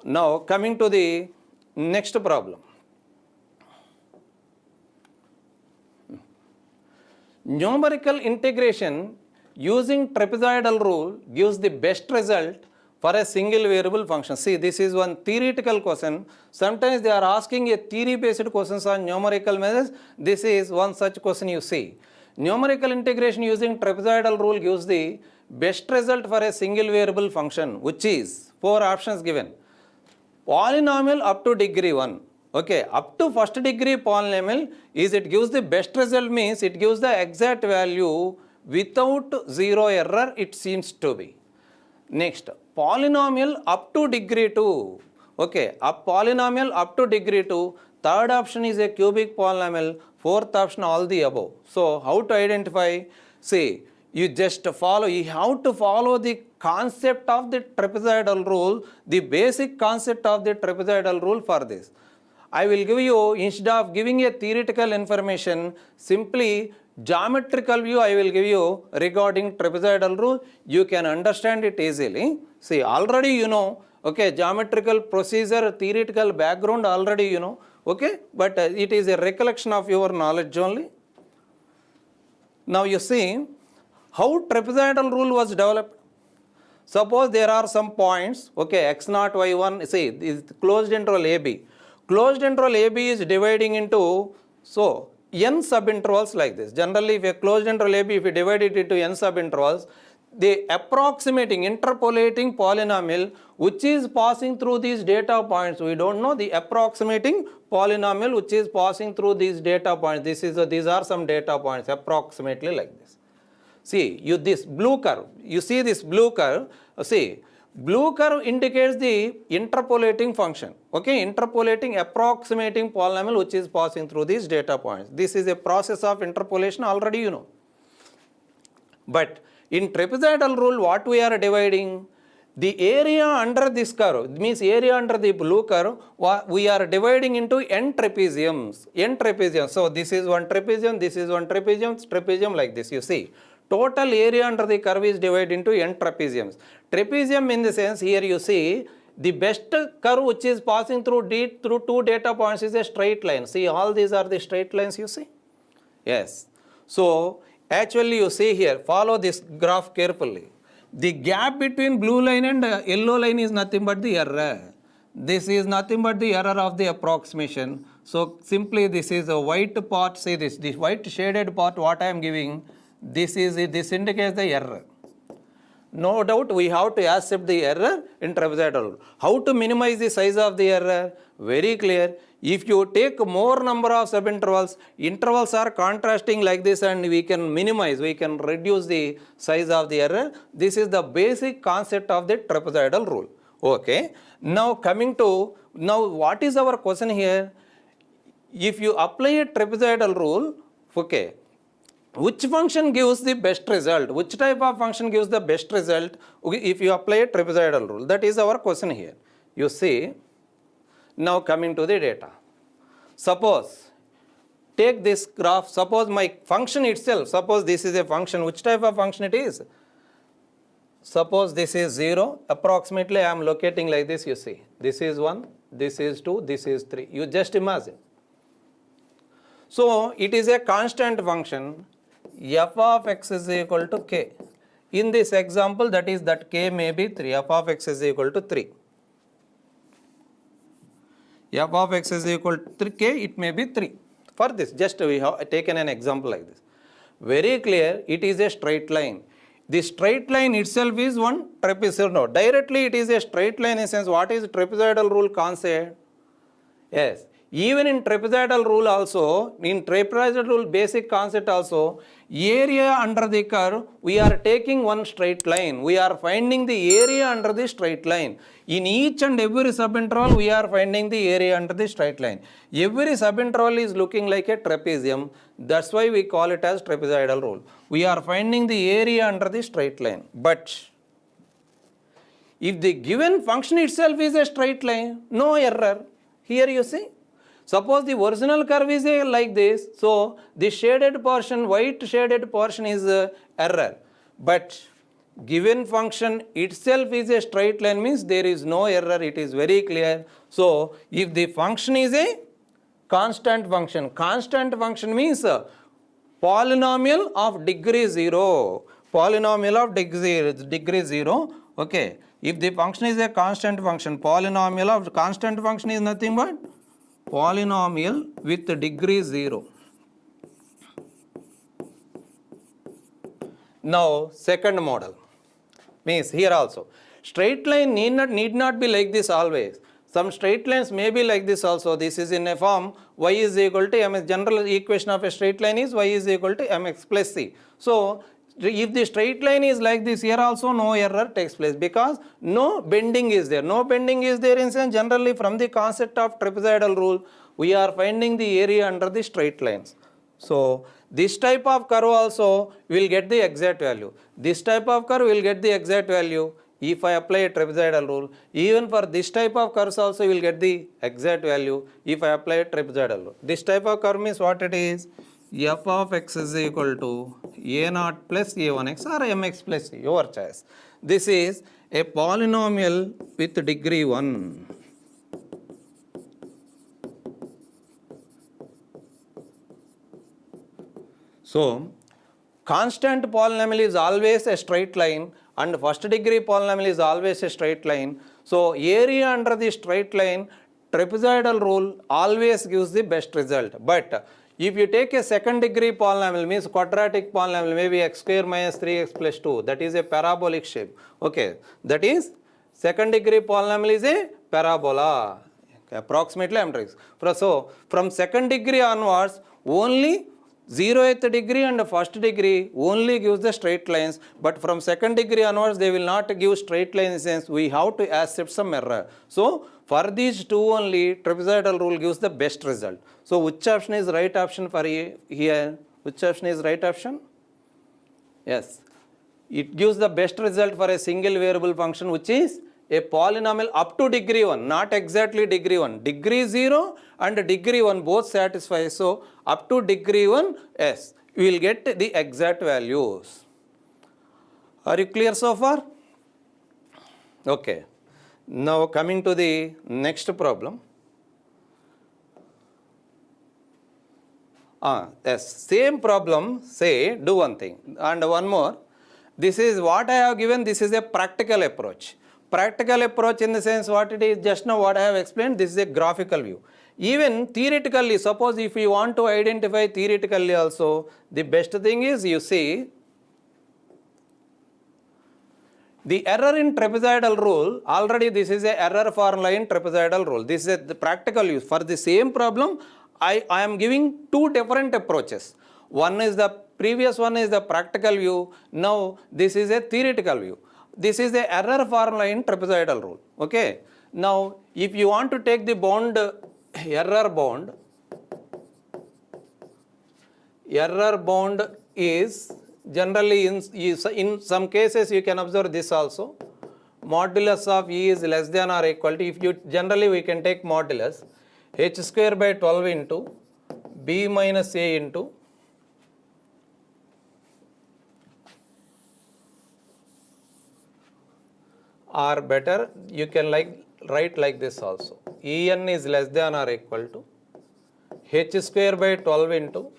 Now, coming to the next problem. Numerical integration using trapezoidal rule gives the best result for a single variable function. See, this is one theoretical question. Sometimes they are asking a theory based questions on numerical methods. This is one such question you see. Numerical integration using trapezoidal rule gives the best result for a single variable function, which is 4 options given. Polynomial up to degree 1. Okay, up to first degree polynomial is it gives the best result means it gives the exact value without zero error, it seems to be. Next, polynomial up to degree 2. Okay, a polynomial up to degree 2. Third option is a cubic polynomial. Fourth option all the above. So, how to identify? See, you just follow, you have to follow the concept of the trapezoidal rule, the basic concept of the trapezoidal rule for this. I will give you, instead of giving a theoretical information, simply geometrical view I will give you regarding trapezoidal rule. You can understand it easily. See, already you know, okay, geometrical procedure, theoretical background already you know, okay, but it is a recollection of your knowledge only. Now you see how trapezoidal rule was developed. Suppose there are some points, okay, x0, y1, see, is closed interval AB. Closed interval AB is dividing into, so, n subintervals like this. Generally, if a closed interval AB, if you divide it into n subintervals, the approximating, interpolating polynomial which is passing through these data points, we don't know the approximating polynomial which is passing through these data points. These are some data points approximately like this. See, this blue curve, you see this blue curve, see, blue curve indicates the interpolating function, okay, interpolating approximating polynomial which is passing through these data points. This is a process of interpolation, already you know. But in trapezoidal rule, what we are dividing? The area under this curve, means area under the blue curve, we are dividing into n trapeziums, So this is one trapezium, this is one trapezium like this, you see. Total area under the curve is divided into n trapeziums. Trapezium in the sense, here you see, the best curve which is passing through two data points is a straight line. See, all these are the straight lines you see. Yes. So, actually you see here, follow this graph carefully. The gap between blue line and yellow line is nothing but the error. This is nothing but the error of the approximation. So, simply this is a white part, see this white shaded part what I am giving, this indicates the error. No doubt we have to accept the error in trapezoidal rule. How to minimize the size of the error? Very clear. If you take more number of subintervals, intervals are contrasting like this and we can minimize, we can reduce the size of the error. This is the basic concept of the trapezoidal rule. Okay. Now coming to, what is our question here? If you apply a trapezoidal rule, okay, which function gives the best result? Which type of function gives the best result if you apply a trapezoidal rule? That is our question here. You see, now coming to the data. Suppose, take this graph, suppose my function itself, suppose this is a function, which type of function it is? Suppose this is 0, approximately I am locating like this, you see. This is 1, this is 2, this is 3. You just imagine. So, it is a constant function. F of x is equal to k. In this example, that is that k may be 3. F of x is equal to 3. F of x is equal to k, it may be 3. For this, just we have taken an example like this. Very clear, it is a straight line. The straight line itself is one trapezoidal. No, directly it is a straight line in sense, what is trapezoidal rule concept? Yes. Even in trapezoidal rule also, in trapezoidal rule basic concept also, area under the curve, we are taking one straight line. We are finding the area under the straight line. In each and every subinterval, we are finding the area under the straight line. Every subinterval is looking like a trapezium. That's why we call it as trapezoidal rule. We are finding the area under the straight line. But if the given function itself is a straight line, no error. Here you see. Suppose the original curve is like this, so the shaded portion, white shaded portion is error. But given function itself is a straight line means there is no error, it is very clear. So, if the function is a constant function means polynomial of degree 0, polynomial of degree 0, okay. If the function is a constant function, polynomial of constant function is nothing but polynomial with degree 0. Now, second model means here also, straight line need not be like this always. Some straight lines may be like this also. This is in a form y is equal to mx. General equation of a straight line is y is equal to mx plus c. So, if the straight line is like this, here also no error takes place because no bending is there. No bending is there in sense generally from the concept of trapezoidal rule, we are finding the area under the straight lines. So, this type of curve also will get the exact value. This type of curve will get the exact value if I apply a trapezoidal rule. Even for this type of curves also will get the exact value if I apply a trapezoidal rule. This type of curve means what it is? f of x is equal to a naught plus a1x or mx plus c, your choice. This is a polynomial with degree 1. So, constant polynomial is always a straight line and first degree polynomial is always a straight line. So, area under the straight line, trapezoidal rule always gives the best result. But if you take a second degree polynomial, means quadratic polynomial, maybe x square minus 3x plus 2, that is a parabolic shape. Okay, that is second degree polynomial is a parabola. Okay, approximately I am trying. So, from second degree onwards, only 0th degree and first degree only gives the straight lines, but from second degree onwards they will not give straight lines, since we have to accept some error. So, for these two only trapezoidal rule gives the best result. So, which option is right option for here? Which option is right option? Yes, it gives the best result for a single variable function which is a polynomial up to degree 1, not exactly degree 1. Degree 0 and degree 1 both satisfy. So, up to degree 1, yes, we will get the exact values. Are you clear so far? Okay. Now, coming to the next problem. Yes, same problem, say, do one thing. And one more. This is what I have given, this is a practical approach. Practical approach in the sense what it is, just now what I have explained, this is a graphical view. Even theoretically, suppose if you want to identify theoretically also, the best thing is you see, the error in trapezoidal rule, already this is a error formula in trapezoidal rule. This is the practical use. For the same problem, I am giving two different approaches. One is the previous one is the practical view. Now, this is a theoretical view. This is the error formula in trapezoidal rule. Okay. Now, if you want to take the bound, error bound is generally in some cases you can observe this also. Modulus of E is less than or equal to, if you generally we can take modulus h square by 12 into b minus a into or better you can write like this also. En is less than or equal to h square by 12 into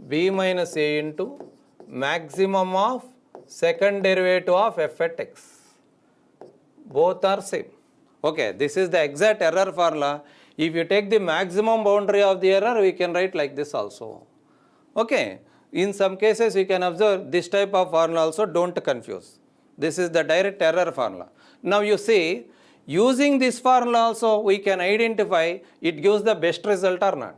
b minus a into maximum of second derivative of f at x. Both are same. Okay, this is the exact error formula. If you take the maximum boundary of the error, we can write like this also. Okay, in some cases you can observe this type of formula also, don't confuse. This is the direct error formula. Now you see, using this formula also we can identify it gives the best result or not.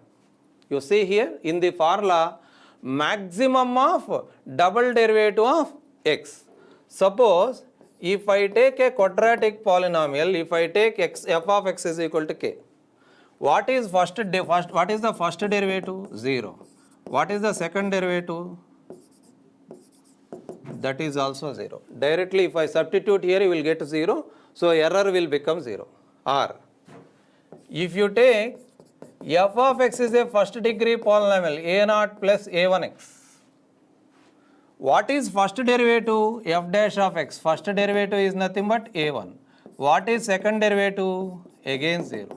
You see here in the formula, maximum of double derivative of x. Suppose if I take a quadratic polynomial, if I take f of x is equal to k, what is what is the first derivative? 0. What is the second derivative? That is also 0. Directly if I substitute here, you will get 0. So, error will become 0. Or if you take f of x is a first degree polynomial a naught plus a1x. What is first derivative? F dash of x. First derivative is nothing but a1. What is second derivative? Again 0.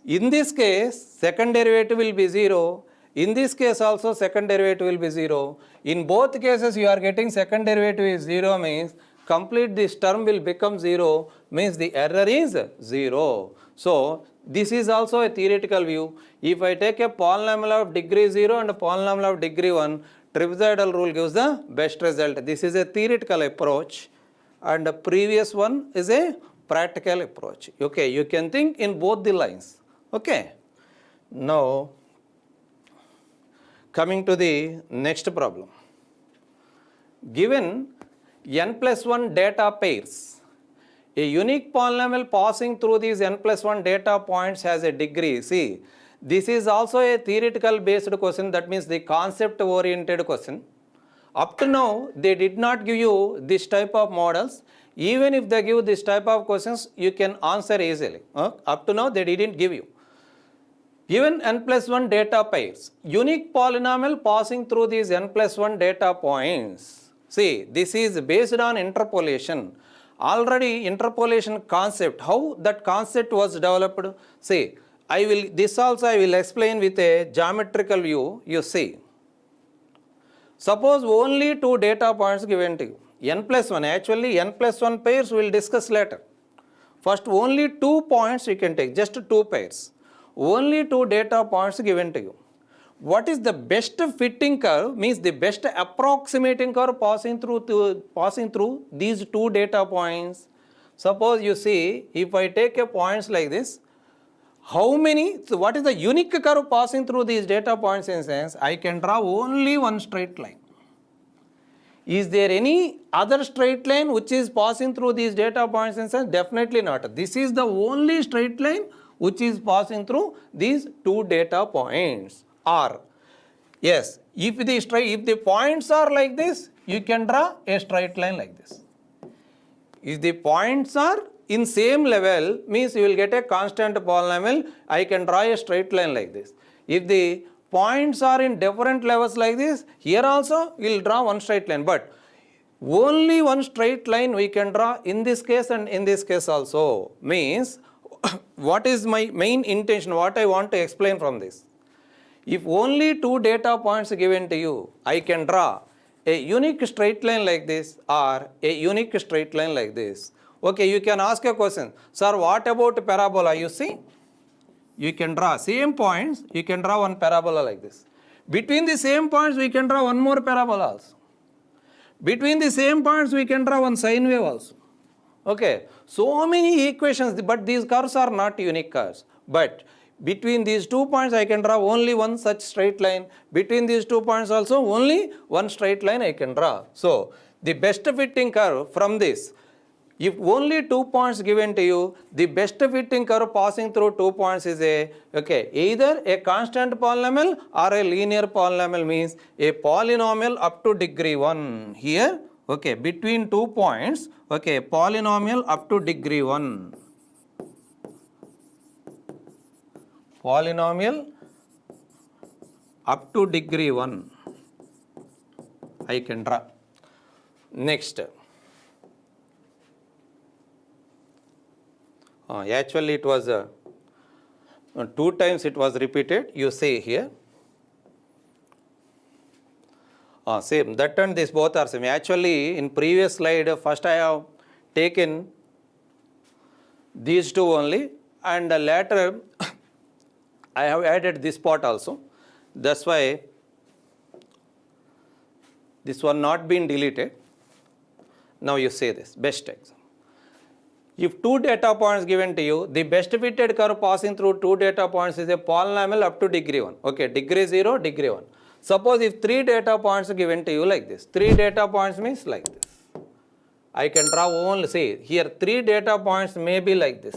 In this case, second derivative will be 0. In this case also, second derivative will be 0. In both cases, you are getting second derivative is 0 means complete this term will become 0 means the error is 0. So, this is also a theoretical view. If I take a polynomial of degree 0 and a polynomial of degree 1, trapezoidal rule gives the best result. This is a theoretical approach and the previous one is a practical approach. Okay, you can think in both the lines. Okay. Now, coming to the next problem. Given n plus 1 data pairs, a unique polynomial passing through these n plus 1 data points has a degree. See, this is also a theoretical based question, that means the concept oriented question. Up to now, they did not give you this type of models. Even if they give this type of questions, you can answer easily. Up to now, they didn't give you. Given n plus 1 data pairs, unique polynomial passing through these n plus 1 data points. See, this is based on interpolation. Already interpolation concept, how that concept was developed. See, this also I will explain with a geometrical view. You see, suppose only two data points given to you, n plus 1, actually n plus 1 pairs we will discuss later. First only 2 points you can take, just 2 pairs. Only 2 data points given to you. What is the best fitting curve, means the best approximating curve passing through these 2 data points. Suppose you see, if I take a points like this, how many, so what is the unique curve passing through these data points in sense, I can draw only one straight line. Is there any other straight line which is passing through these data points in sense? Definitely not. This is the only straight line which is passing through these 2 data points. Or, yes, if the points are like this, you can draw a straight line like this. If the points are in same level, means you will get a constant polynomial, I can draw a straight line like this. If the points are in different levels like this, here also we will draw one straight line, but only one straight line we can draw in this case and in this case also. Means, what is my main intention, what I want to explain from this? If only 2 data points given to you, I can draw a unique straight line like this or a unique straight line like this. Okay, you can ask a question, sir, what about parabola? You see, you can draw same points, you can draw one parabola like this. Between the same points, we can draw one more parabola also. Between the same points, we can draw one sine wave also. Okay, so many equations, but these curves are not unique curves. But between these 2 points, I can draw only one such straight line. Between these 2 points also, only one straight line I can draw. So, the best fitting curve from this, if only 2 points given to you, the best fitting curve passing through 2 points is either a constant polynomial or a linear polynomial, means a polynomial up to degree 1. Here, okay, between 2 points, okay, polynomial up to degree 1. Polynomial up to degree 1 I can draw. Next, actually it was 2 times it was repeated, you say here. Same, that and this both are same. Actually in previous slide, first I have taken these 2 only, and later I have added this part also. That's why this one not been deleted. Now you say this, best example. If 2 data points given to you, the best fitted curve passing through 2 data points is a polynomial up to degree 1. Okay, degree 0, degree 1. Suppose if 3 data points given to you like this, 3 data points means like this. I can draw only, see here 3 data points may be like this.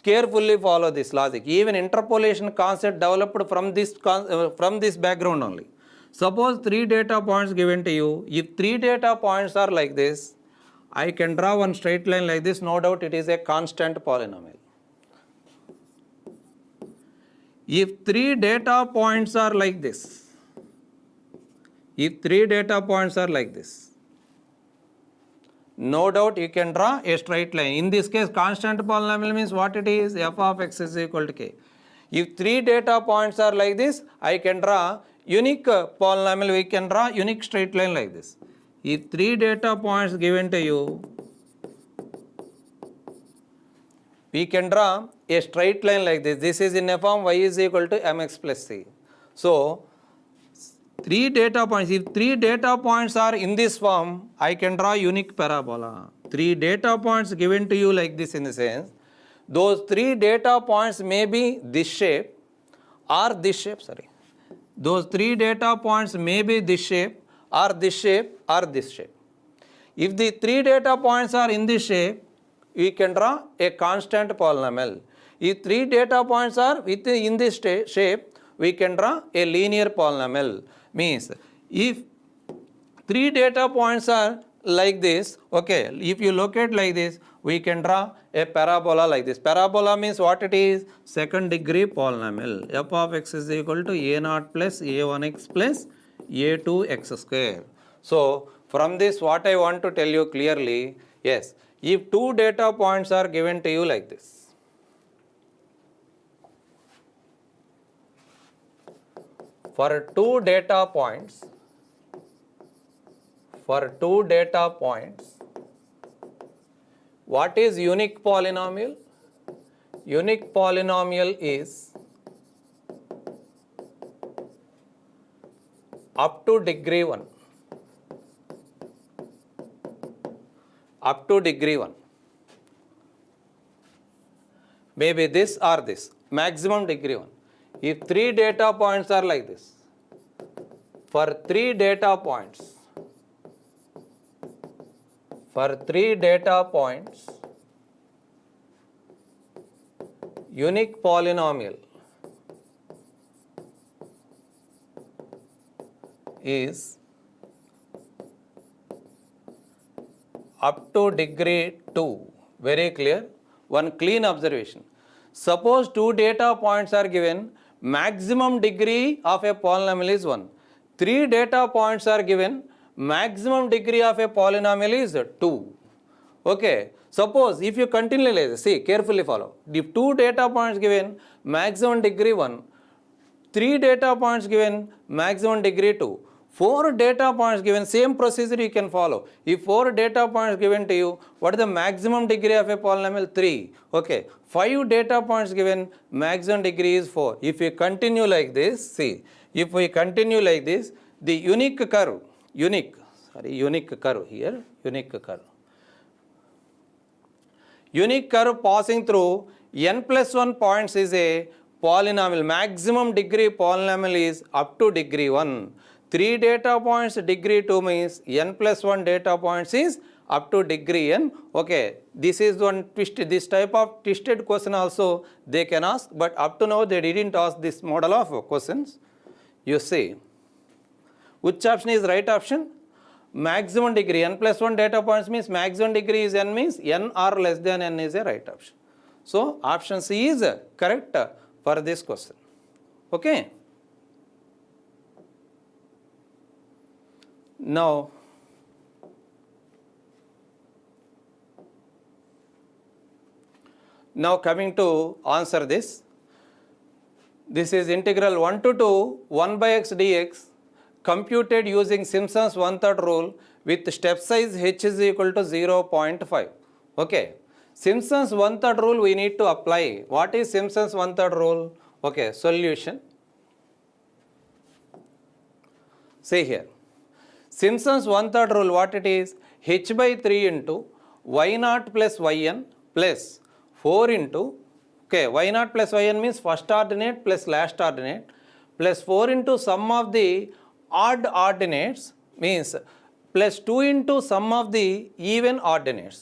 Carefully follow this logic. Even interpolation concept developed from this background only. Suppose 3 data points given to you. If 3 data points are like this, I can draw one straight line like this. No doubt it is a constant polynomial. If 3 data points are like this, no doubt you can draw a straight line. In this case, constant polynomial means what it is? F of x is equal to k. If 3 data points are like this, I can draw unique polynomial, we can draw unique straight line like this. If 3 data points given to you, we can draw a straight line like this. This is in a form y is equal to mx plus c. So, 3 data points, if 3 data points are in this form, I can draw unique parabola. 3 data points given to you like this in the sense, those 3 data points may be this shape or this shape, Those 3 data points may be this shape or this shape or this shape. If the 3 data points are in this shape, we can draw a constant polynomial. If 3 data points are in this shape, we can draw a linear polynomial. Means if 3 data points are like this, okay, if you locate like this, we can draw a parabola like this. Parabola means what it is? Second degree polynomial. F of x is equal to a0 plus a1x plus a2x square. So from this, what I want to tell you clearly, yes, if two data points are given to you like this, for two data points, what is unique polynomial? Unique polynomial is up to degree 1. Up to degree 1. Maybe this or this, maximum degree 1. If three data points are like this, for three data points, unique polynomial is up to degree 2. Very clear. One clean observation. Suppose two data points are given, maximum degree of a polynomial is 1. Three data points are given, maximum degree of a polynomial is 2. Okay. Suppose if you continue like this, see, carefully follow. If two data points given, maximum degree 1. Three data points given, maximum degree 2. Four data points given, same procedure you can follow. If four data points given to you, what is the maximum degree of a polynomial? 3. Okay. 5 data points given, maximum degree is 4. If we continue like this, see, if we continue like this, the unique curve passing through n plus 1 points is a polynomial. Maximum degree polynomial is up to degree 1. 3 data points degree 2 means n plus 1 data points is up to degree n. Okay, this is one twist. This type of twisted question also they can ask, but up to now they didn't ask this model of questions. You see, which option is right option? Maximum degree n plus 1 data points means maximum degree is n, means n or less than n is a right option. So option C is correct for this question. Okay. Now coming to answer this. This is integral 1 to 2 1 by x dx computed using Simpson's 1/3 rule with step size h is equal to 0.5. Okay. Simpson's 1/3 rule we need to apply. What is Simpson's 1/3 rule? Okay, solution. See here. Simpson's 1/3 rule, what it is? H by 3 into y0 plus yn plus 4 into, okay, y0 plus yn means first ordinate plus last ordinate plus 4 into sum of the odd ordinates means plus 2 into sum of the even ordinates.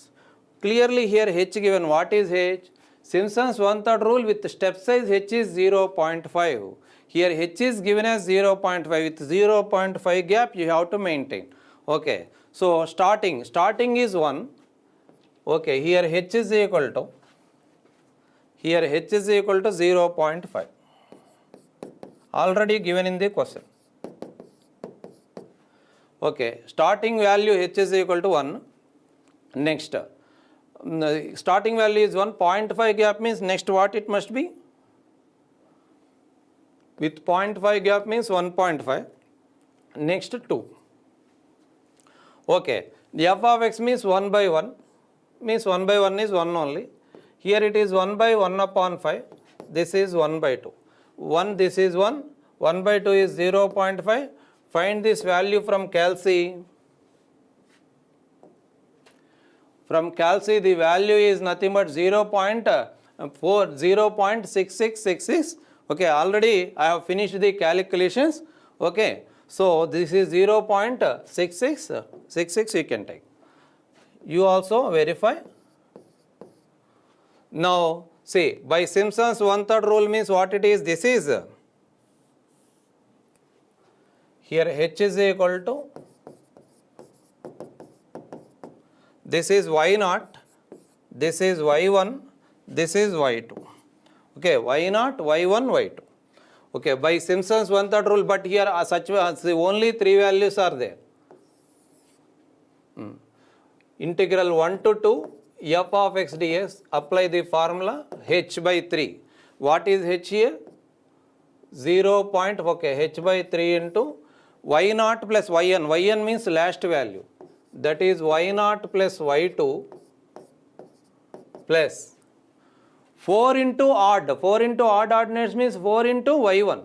Clearly here h given. What is h? Simpson's 1/3 rule with step size h is 0.5. Here h is given as 0.5. With 0.5 gap you have to maintain. Okay. So starting is 1. Okay. Here h is equal to 0.5. Already given in the question. Okay. Starting value h is equal to 1. Next. Starting value is 1. 0.5 gap means next what it must be? With 0.5 gap means 1.5. Next 2. Okay. The f of x means 1 by 1. Means 1 by 1 is 1 only. Here it is 1 by 1 upon 5. This is 1 by 2. 1, this is 1. 1 by 2 is 0.5. Find this value from calci. From calci the value is nothing but 0.6666. Okay, already I have finished the calculations. Okay, so this is 0.6666 you can take. You also verify. Now see, by Simpson's 1/3 rule means what it is? This is here h is equal to this is y0, this is y1, this is y2. Okay, y0, y1, y2. Okay, by Simpson's one-third rule, but here only three values are there. Integral 1 to 2 f of x dx, apply the formula h by 3. What is h here? 0. Okay, h by 3 into y0 plus yn. Yn means last value. That is y0 plus y2 plus 4 into odd. 4 into odd ordinates means 4 into y1.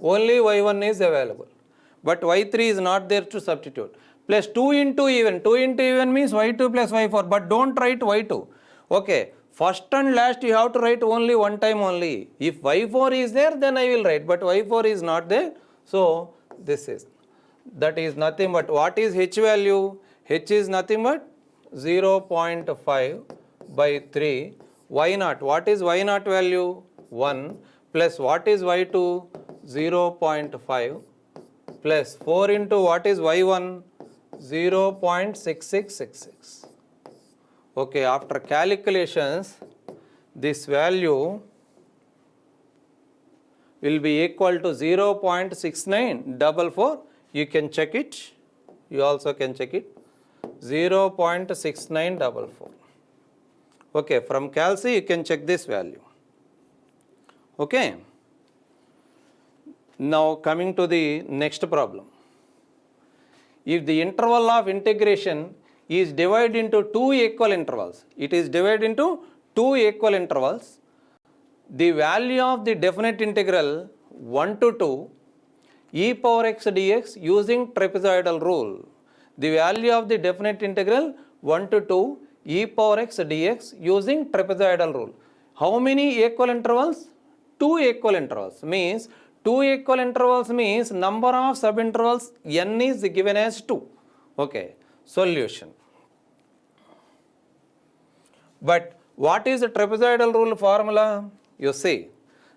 Only y1 is available. But y3 is not there to substitute. Plus 2 into even. 2 into even means y2 plus y4. But don't write y2. Okay. First and last you have to write only one time only. If y4 is there, then I will write. But y4 is not there. So this is. That is nothing but what is h value? H is nothing but 0.5 by 3. y0. What is y0 value? 1 plus what is y2? 0.5 plus 4 into what is y1? 0.6666. Okay, after calculations, this value will be equal to 0.6944. You can check it. You also can check it. 0.6944. Okay, from calc you can check this value. Okay. Now coming to the next problem. If the interval of integration is divided into two equal intervals, it is divided into two equal intervals, the value of the definite integral 1 to 2 e power x dx using trapezoidal rule. The value of the definite integral 1 to 2 e power x dx using trapezoidal rule. How many equal intervals? Two equal intervals. Means two equal intervals means number of subintervals n is given as 2. Okay, solution. But what is the trapezoidal rule formula? You see,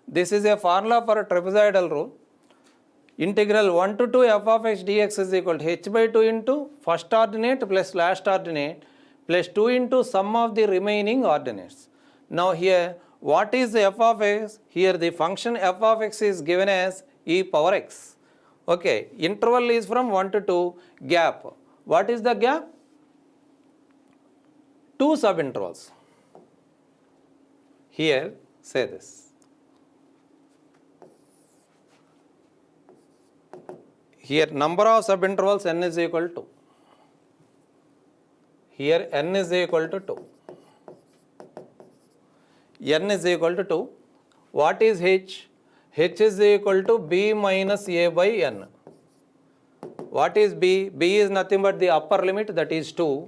this is a formula for a trapezoidal rule. Integral 1 to 2 f of x dx is equal to h by 2 into first ordinate plus last ordinate plus 2 into sum of the remaining ordinates. Now here, what is the f of x? Here the function f of x is given as e power x. Okay, interval is from 1 to 2, gap. What is the gap? Two subintervals. Here, say this. Here number of subintervals n is equal to. Here n is equal to 2. N is equal to 2. What is h? H is equal to b minus a by n. What is b? B is nothing but the upper limit, that is 2.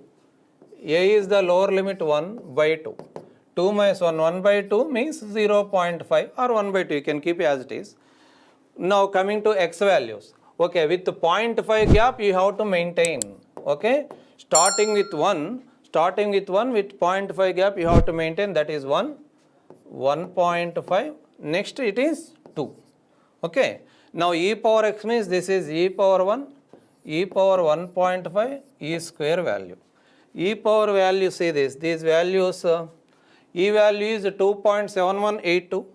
A is the lower limit 1 by 2. 2 minus 1, 1 by 2 means 0.5 or 1 by 2. You can keep as it is. Now coming to x values. Okay, with the 0.5 gap you have to maintain. Okay, starting with 1 with 0.5 gap you have to maintain, that is 1, 1.5. Next it is 2. Okay, now e power x means this is e power 1, e power 1.5, e square value. E power value, say this, these values, e value is 2.7182.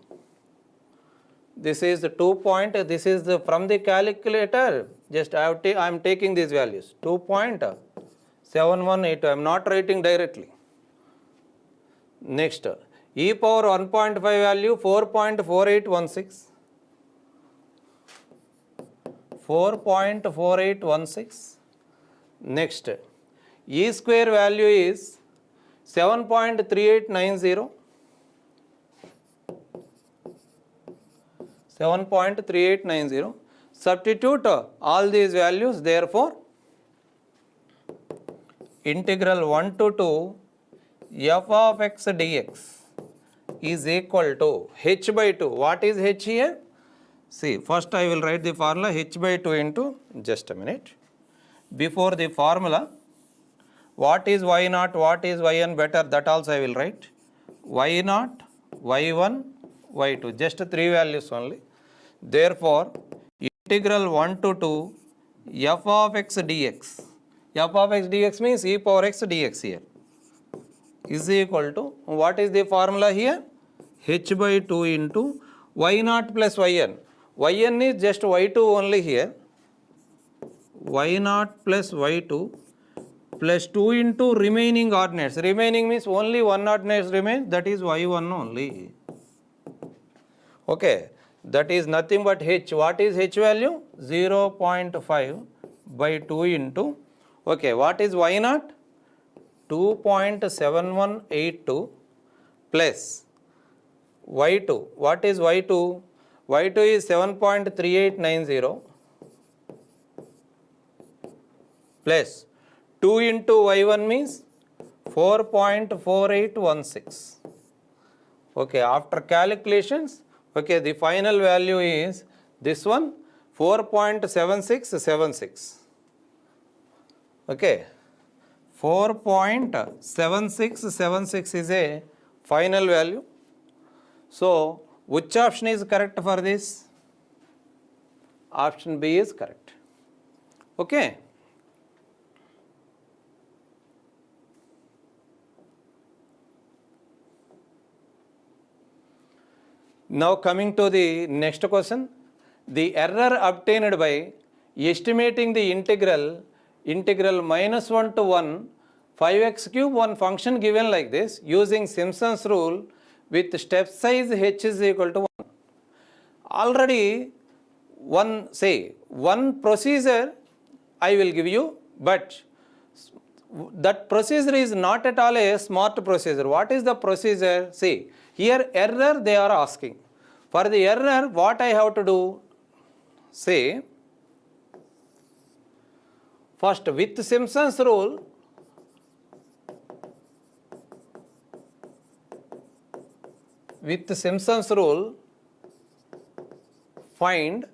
This is the 2 point, this is the, from the calculator, just I am taking these values, 2.7182, I am not writing directly. Next, e power 1.5 value 4.4816. 4.4816. Next, e square value is 7.3890. 7.3890. Substitute all these values, therefore integral 1 to 2 f of x dx is equal to h by 2. What is h here? See, first I will write the formula h by 2 into, just a minute. Before the formula, what is y0, what is yn, better that also I will write. y0, y1, y2, just 3 values only. Therefore, integral 1 to 2 f of x dx. f of x dx means e power x dx here is equal to, what is the formula here? H by 2 into y naught plus yn. Yn is just y2 only here. Y naught plus y2 plus 2 into remaining ordinates. Remaining means only one ordinates remains, that is y1 only. Okay, that is nothing but h. What is h value? 0.5 by 2 into, okay, what is y naught? 2.7182 plus y2. What is y2? y2 is 7.3890 plus 2 into y1 means 4.4816. Okay, after calculations, okay, the final value is this one, 4.7676. Okay, 4.7676 is a final value. So, which option is correct for this? Option B is correct. Okay. Now coming to the next question. The error obtained by estimating the integral minus 1 to 1 5x cube, one function given like this using Simpson's rule with step size h is equal to 1. Already one procedure I will give you, but that procedure is not at all a smart procedure. What is the procedure? See, here error they are asking. For the error, what I have to do? Say, first with Simpson's rule, find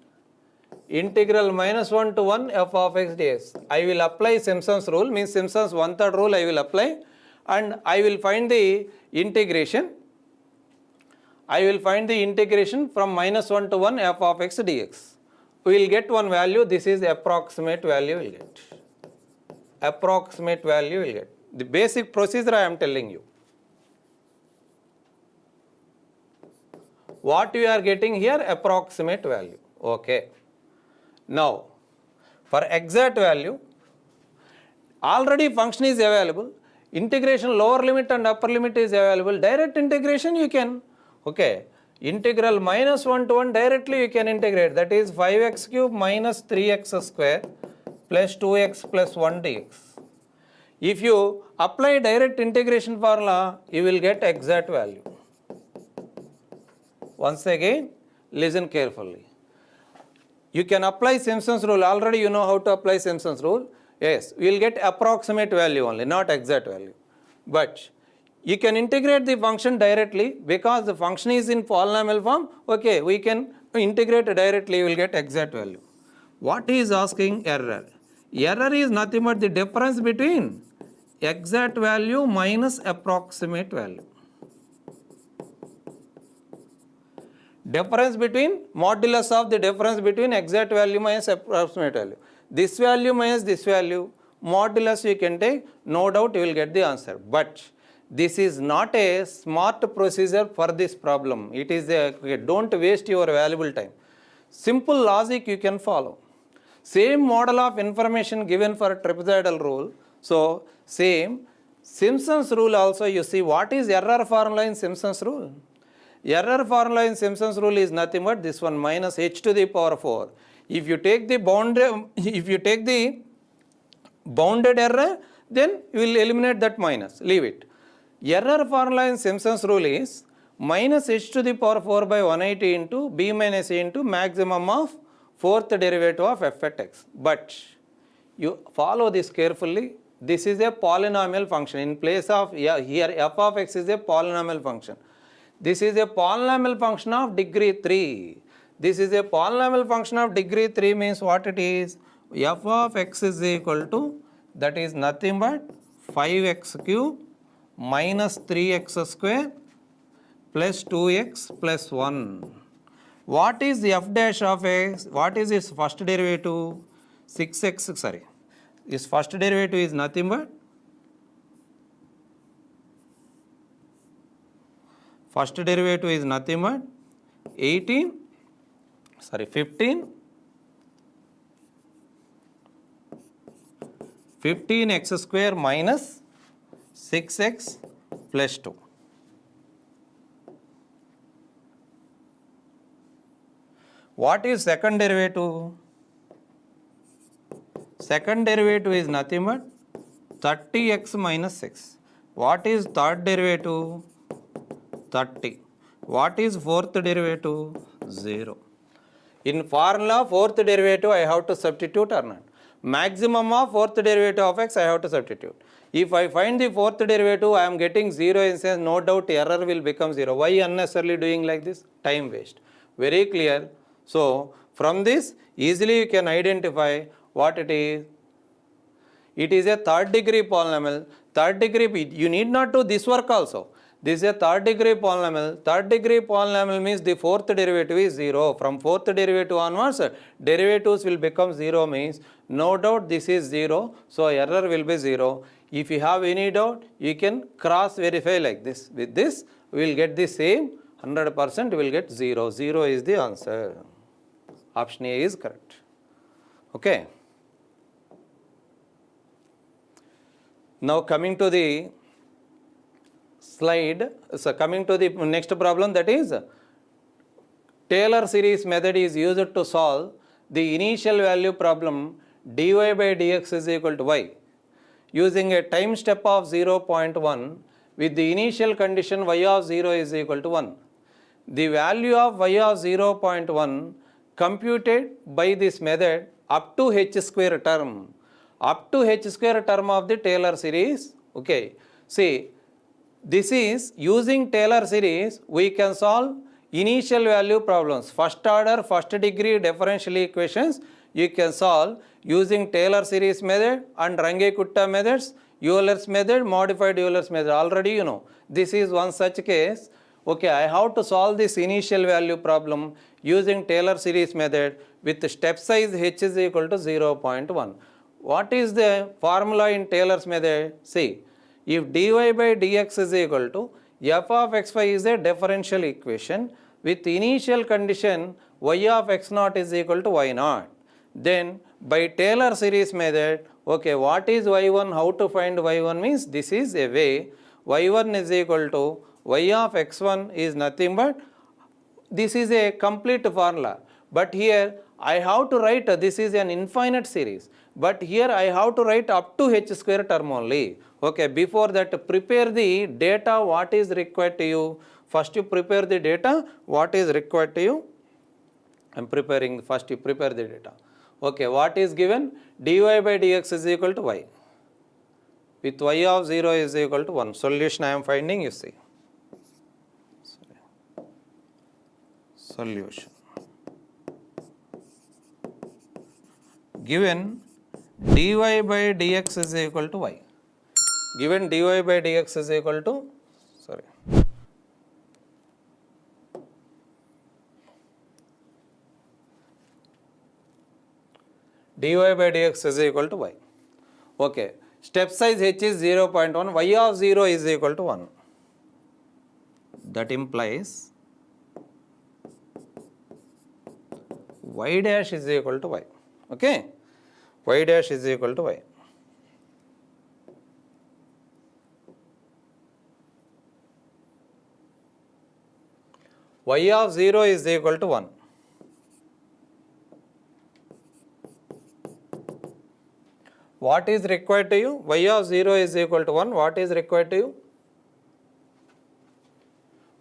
integral minus 1 to 1 f of x dx. I will apply Simpson's rule, means Simpson's 1/3 rule I will apply, and I will find the integration. I will find the integration from minus 1 to 1 f of x dx. We will get one value, this is approximate value we will get. Approximate value we will get. The basic procedure I am telling you. What we are getting here? Approximate value. Okay. Now, for exact value, already function is available. Integration lower limit and upper limit is available. Direct integration you can. Okay. Integral minus 1 to 1 directly you can integrate. That is 5x cube minus 3x square plus 2x plus 1 dx. If you apply direct integration formula, you will get exact value. Once again, listen carefully. You can apply Simpson's rule. Already you know how to apply Simpson's rule. Yes, we will get approximate value only, not exact value. But you can integrate the function directly because the function is in polynomial form. Okay, we can integrate directly, we will get exact value. What is asking error? Error is nothing but the difference between exact value minus approximate value. Difference between modulus of the difference between exact value minus approximate value. This value minus this value, modulus you can take, no doubt you will get the answer. But this is not a smart procedure for this problem. It is a, don't waste your valuable time. Simple logic you can follow. Same model of information given for trapezoidal rule. So, same Simpson's rule also you see what is error formula in Simpson's rule. Error formula in Simpson's rule is nothing but this one minus h to the power 4. If you take the bounded error, then you will eliminate that minus, leave it. Error formula in Simpson's rule is minus h to the power 4 by 180 into b minus a into maximum of fourth derivative of f at x. But you follow this carefully. This is a polynomial function. In place of here f of x is a polynomial function. This is a polynomial function of degree 3. This is a polynomial function of degree 3 means what it is? F of x is equal to, that is nothing but 5x cube minus 3x square plus 2x plus 1. What is the f dash of x? What is its first derivative? 6x, sorry. This first derivative is nothing but 15 x square minus 6x plus 2. What is second derivative? Second derivative is nothing but 30x minus 6. What is third derivative? 30. What is fourth derivative? 0. In formula, fourth derivative I have to substitute or not? Maximum of fourth derivative of x I have to substitute. If I find the fourth derivative, I am getting 0 in sense, no doubt error will become 0. Why unnecessarily doing like this? Time waste. Very clear. So, from this easily you can identify what it is. It is a third degree polynomial. Third degree, you need not do this work also. This is a third degree polynomial. Third degree polynomial means the fourth derivative is 0. From fourth derivative onwards, derivatives will become 0 means no doubt this is 0. So, error will be 0. If you have any doubt, you can cross verify like this. With this, we will get the same 100% we will get 0. 0 is the answer. Option A is correct. Okay. Now coming to the slide, so coming to the next problem, that is Taylor series method is used to solve the initial value problem dy by dx is equal to y using a time step of 0.1 with the initial condition y of 0 is equal to 1. The value of y of 0.1 computed by this method up to h square term. Up to h square term of the Taylor series. Okay. See, this is using Taylor series, we can solve initial value problems. First order, first degree differential equations, you can solve using Taylor series method and Runge-Kutta methods, Euler's method, modified Euler's method. Already you know. This is one such case. Okay, I have to solve this initial value problem using Taylor series method with step size h is equal to 0.1. What is the formula in Taylor's method? See, if dy by dx is equal to f of xy is a differential equation with initial condition y of x naught is equal to y naught. Then by Taylor series method, okay, what is y1? How to find y1 means this is a way. y1 is equal to y of x1 is nothing but, this is a complete formula. But here I have to write this is an infinite series. But here I have to write up to h square term only. Okay, before that prepare the data what is required to you. First you prepare the data what is required to you. I am preparing, first you prepare the data. Okay, what is given? Dy by dx is equal to y. With y of 0 is equal to 1. Solution I am finding, you see. Solution. Given dy by dx is equal to y. Given dy by dx is equal to, dy by dx is equal to y. Okay. Step size h is 0.1, y of 0 is equal to 1. That implies y dash is equal to y. Okay. Y dash is equal to y. Y of 0 is equal to 1. What is required to you? Y of 0 is equal to 1. What is required to you?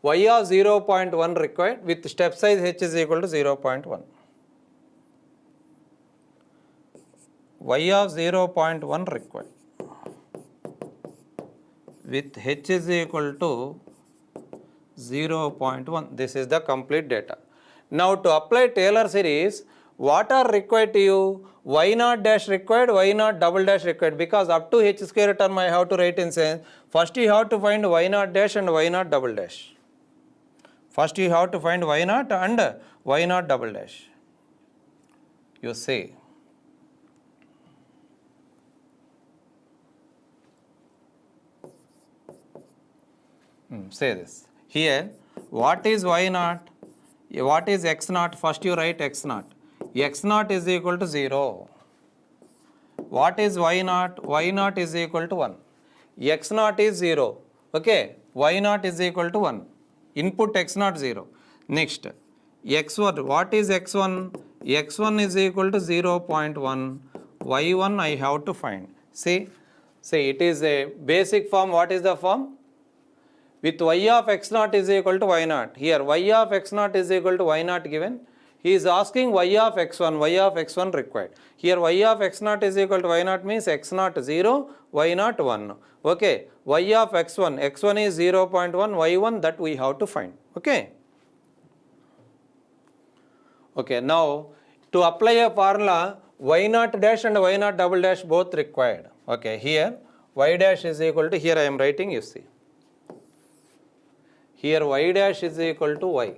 Y of 0.1 required with step size h is equal to 0.1. Y of 0.1 required with h is equal to 0.1. This is the complete data. Now to apply Taylor series, what are required to you? Y naught dash required, y naught double dash required, because up to h square term I have to write in sense. First you have to find y naught dash and y naught double dash. First you have to find y naught and y naught double dash. You see. say this. Here, what is y naught? What is x naught? First you write x naught. X naught is equal to 0. What is y naught? Y naught is equal to 1. X naught is 0. Okay. Y naught is equal to 1. Input x naught 0. Next, x1. What is x1? X1 is equal to 0.1. Y1 I have to find. See, it is a basic form. What is the form? With y of x naught is equal to y naught. Here y of x naught is equal to y naught given. He is asking y of x1 required. Here y of x naught is equal to y naught means x naught 0, y naught 1. Okay, y of x1 is 0.1, y1 that we have to find. Okay. Okay, now to apply a formula, y naught dash and y naught double dash both required. Okay, here y dash is equal to, here I am writing, you see. Here y dash is equal to y.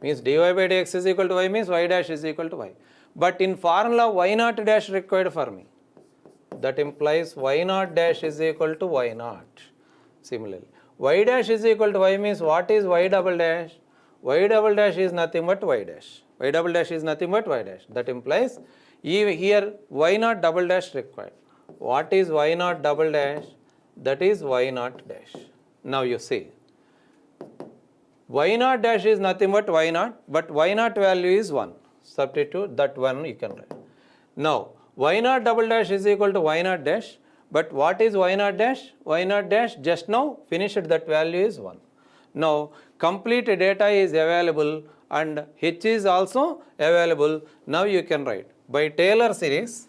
Means dy by dx is equal to y means y dash is equal to y. But in formula y naught dash required for me. That implies y naught dash is equal to y naught. Similarly, y dash is equal to y means what is y double dash? Y double dash is nothing but y dash. Y double dash is nothing but y dash. That implies here y naught double dash required. What is y naught double dash? That is y naught dash. Now you see. Y naught dash is nothing but y naught, but y naught value is 1. Substitute that 1 you can write. Now, y naught double dash is equal to y naught dash, but what is y naught dash? Y naught dash just now finished, that value is 1. Now, complete data is available and h is also available. Now you can write by Taylor series,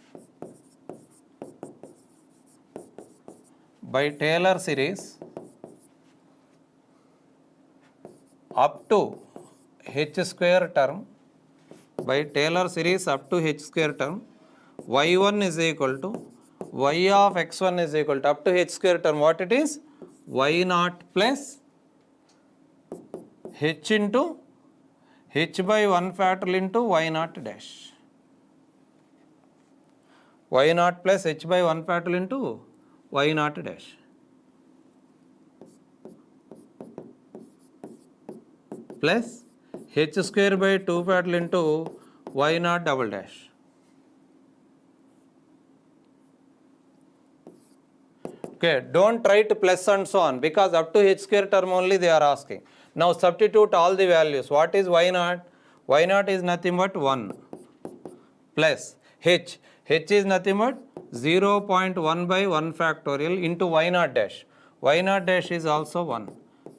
up to h square term, by Taylor series up to h square term, y1 is equal to y of x1 is equal to up to h square term, what it is? Y naught plus h into h by 1 factorial into y naught dash. Y naught plus h by 1 factorial into y naught dash. Plus h square by 2 factorial into y naught double dash. Okay, don't write plus and so on because up to h square term only they are asking. Now substitute all the values. What is y naught? Y naught is nothing but 1 plus h. H is nothing but 0.1 by 1 factorial into y naught dash. Y naught dash is also 1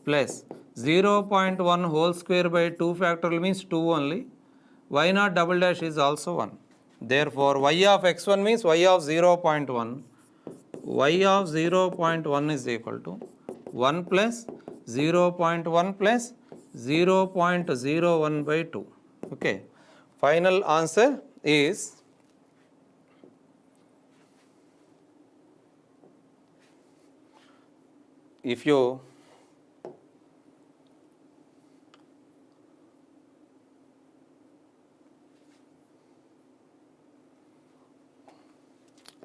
plus 0.1 whole square by 2 factorial means 2 only. Y naught double dash is also 1. Therefore, y of x1 means y of 0.1. Y of 0.1 is equal to 1 plus 0.1 plus 0.01 by 2. Okay. Final answer is if you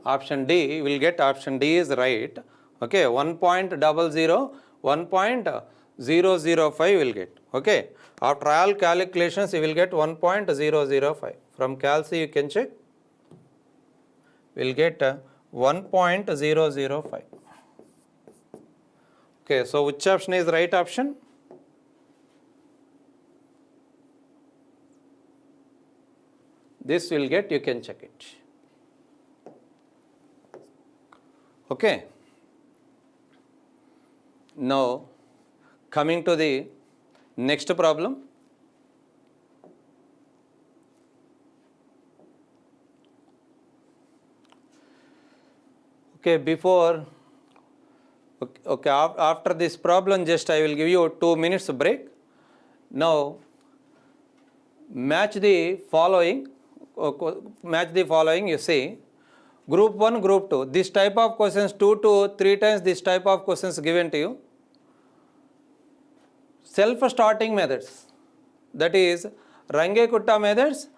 option D, will get option D is right. Okay, 1.00, 1.005 will get. Okay, after all calculations, you will get 1.005. From Calc you can check. Will get 1.005. Okay, so which option is right option? This will get, you can check it. Okay. Now, coming to the next problem. Okay, before, okay, after this problem, just I will give you 2 minutes break. Now, match the following, you see. Group 1, group 2, this type of questions 2 to 3 times this type of questions given to you. Self-starting methods, that is Runge-Kutta methods,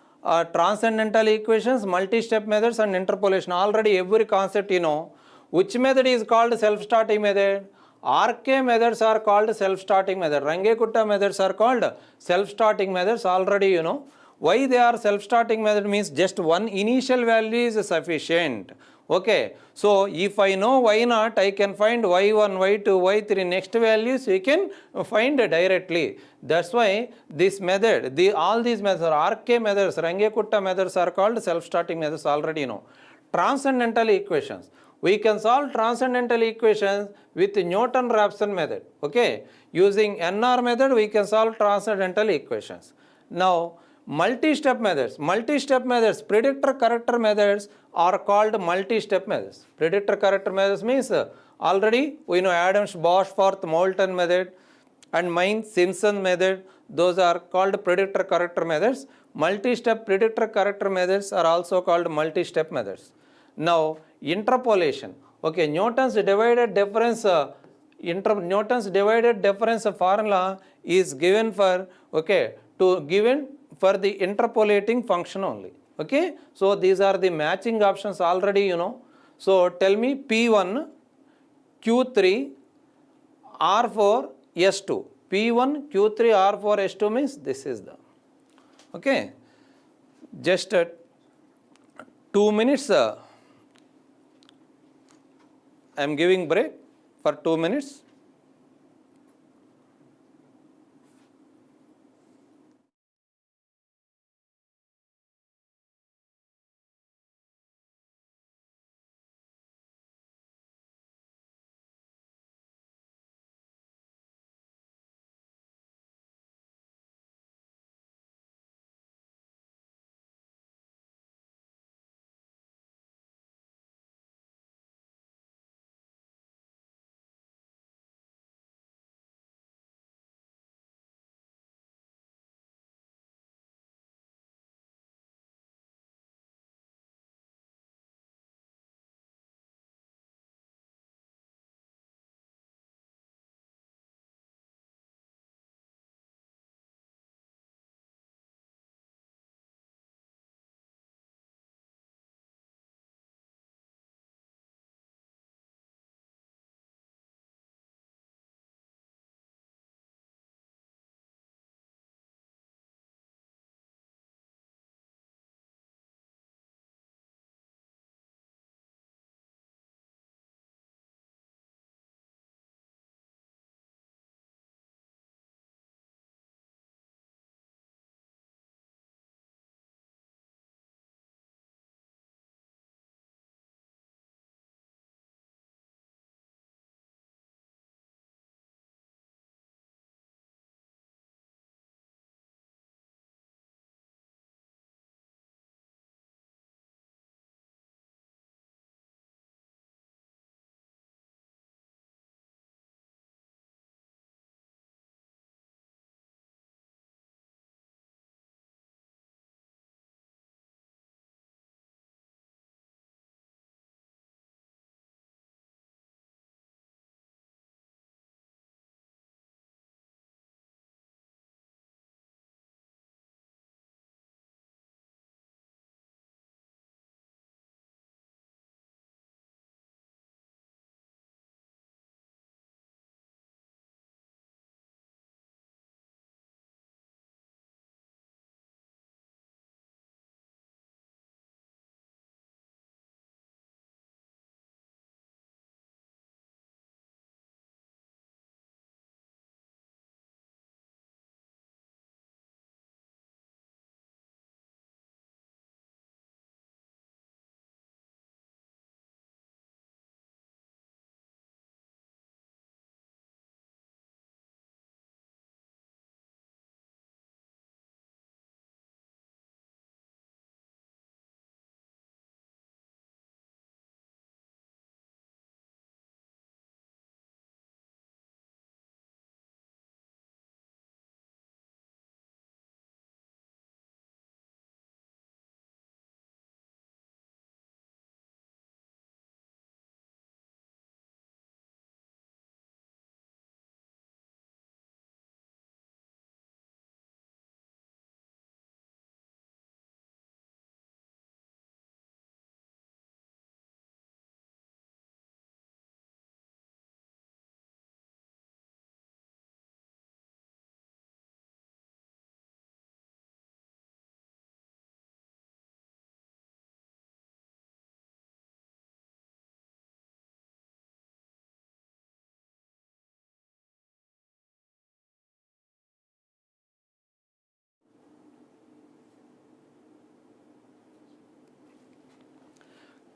transcendental equations, multi-step methods and interpolation. Already every concept you know. Which method is called self-starting method? RK methods are called self-starting method. Range-Kutta methods are called self-starting methods. Already you know. Why they are self-starting method means just one initial value is sufficient. Okay. So if I know y0, I can find y1, y2, y3 next values we can find directly. That's why this method, all these methods, RK methods, Range-Kutta methods are called self-starting methods. Already you know. Transcendental equations. We can solve transcendental equations with Newton-Raphson method. Okay. Using NR method we can solve transcendental equations. Now multi-step methods, predictor corrector methods are called multi-step methods. Predictor corrector methods means already we know Adams, Bosworth, Moulton method and Mainz, Simpson method. Those are called predictor corrector methods. Multi-step predictor corrector methods are also called multi-step methods. Now interpolation. Okay, Newton's divided difference formula is given for for the interpolating function only. Okay, so these are the matching options already you know. So tell me P1 Q3 R4 S2. P1 Q3 R4 S2 means this is the okay. Just 2 minutes I am giving break for 2 minutes.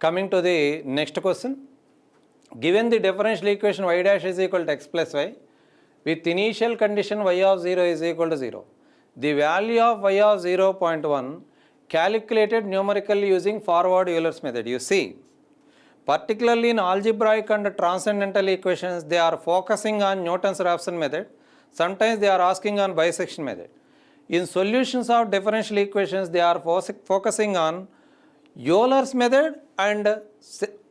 Coming to the next question. Given the differential equation y dash is equal to x plus y with initial condition y of 0 is equal to 0. The value of y of 0.1 calculated numerically using forward Euler's method. You see, particularly in algebraic and transcendental equations, they are focusing on Newton's Raphson method. Sometimes they are asking on bisection method. In solutions of differential equations, they are focusing on Euler's method and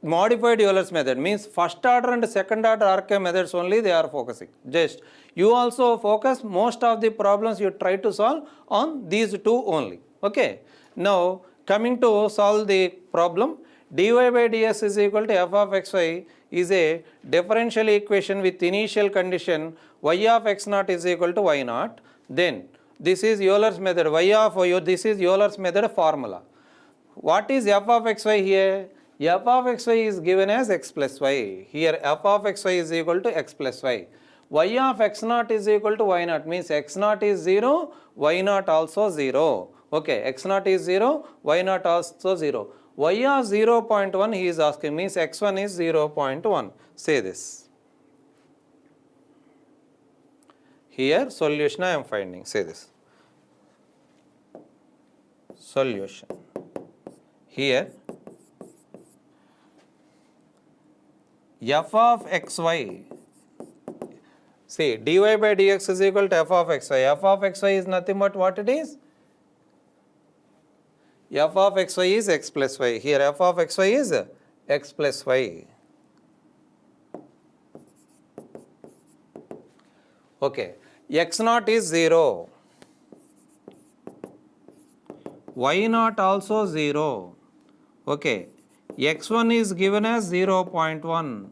modified Euler's method, means first order and second order arcane methods only they are focusing. Just you also focus most of the problems you try to solve on these two only. Okay. Now coming to solve the problem, dy by dx is equal to f of xy is a differential equation with initial condition y of x naught is equal to y naught. Then this is Euler's method, this is Euler's method formula. What is f of xy here? F of xy is given as x plus y. Here f of xy is equal to x plus y. Y of x naught is equal to y naught, means x naught is 0, y naught also 0. Okay, x naught is 0, y naught also 0. Y of 0.1 he is asking, means x1 is 0.1. Say this. Here solution I am finding. Say this. Solution. Here f of xy, see dy by dx is equal to f of xy. F of xy is nothing but what it is? F of xy is x plus y. Here f of xy is x plus y. Okay, x naught is 0. Y naught also 0. Okay, x1 is given as 0.1.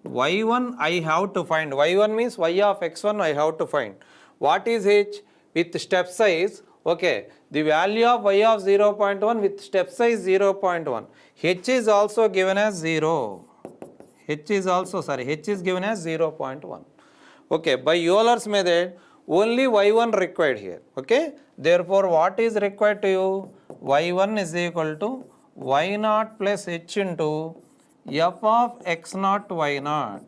y1 I have to find. y1 means y of x1 I have to find. What is h? With step size, okay, the value of y of 0.1 with step size 0.1. h is also given as 0. h is given as 0.1. Okay, by Euler's method, only y1 required here. Okay, therefore what is required to you? y1 is equal to y naught plus h into f of x naught y naught.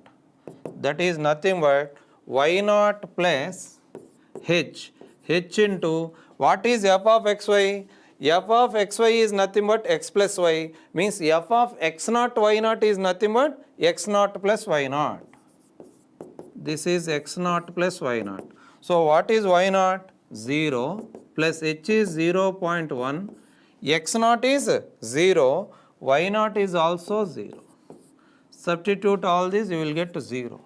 That is nothing but y naught plus h into what is f of xy? F of xy is nothing but x plus y, means f of x naught y naught is nothing but x naught plus y naught. This is x naught plus y naught. So what is y naught? 0 plus h is 0.1. X naught is 0, y naught is also 0. Substitute all this, you will get to 0.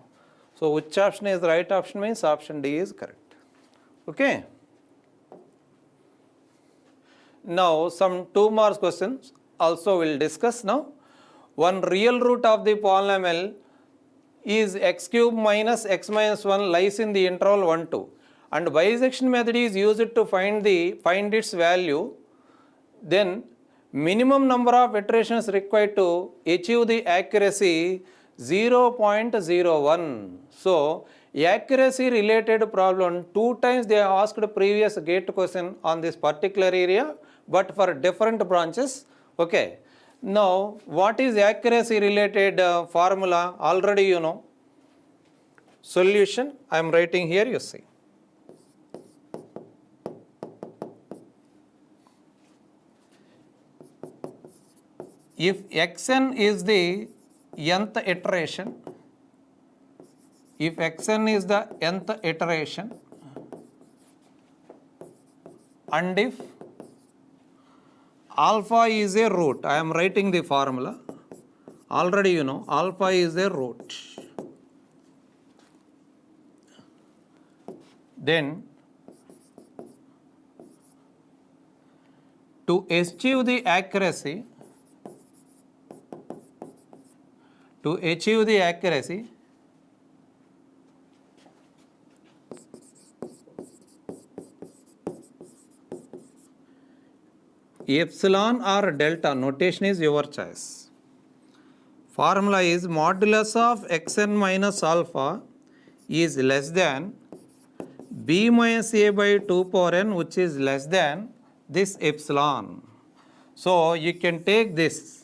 So which option is the right option? Means option D is correct. Okay. Now some 2 marks questions also we will discuss now. One real root of the polynomial is x cube minus x minus 1 lies in the interval 1, 2. And bisection method is used to find its value. Then minimum number of iterations required to achieve the accuracy 0.01. So accuracy related problem 2 times they asked previous gate question on this particular area, but for different branches. Okay. Now what is accuracy related formula? Already you know. Solution I am writing here, you see. If xn is the nth iteration, and if alpha is a root, I am writing the formula, already you know, alpha is a root. Then to achieve the accuracy, epsilon or delta, notation is your choice. Formula is modulus of xn minus alpha is less than b minus a by 2 power n, which is less than this epsilon. So you can take this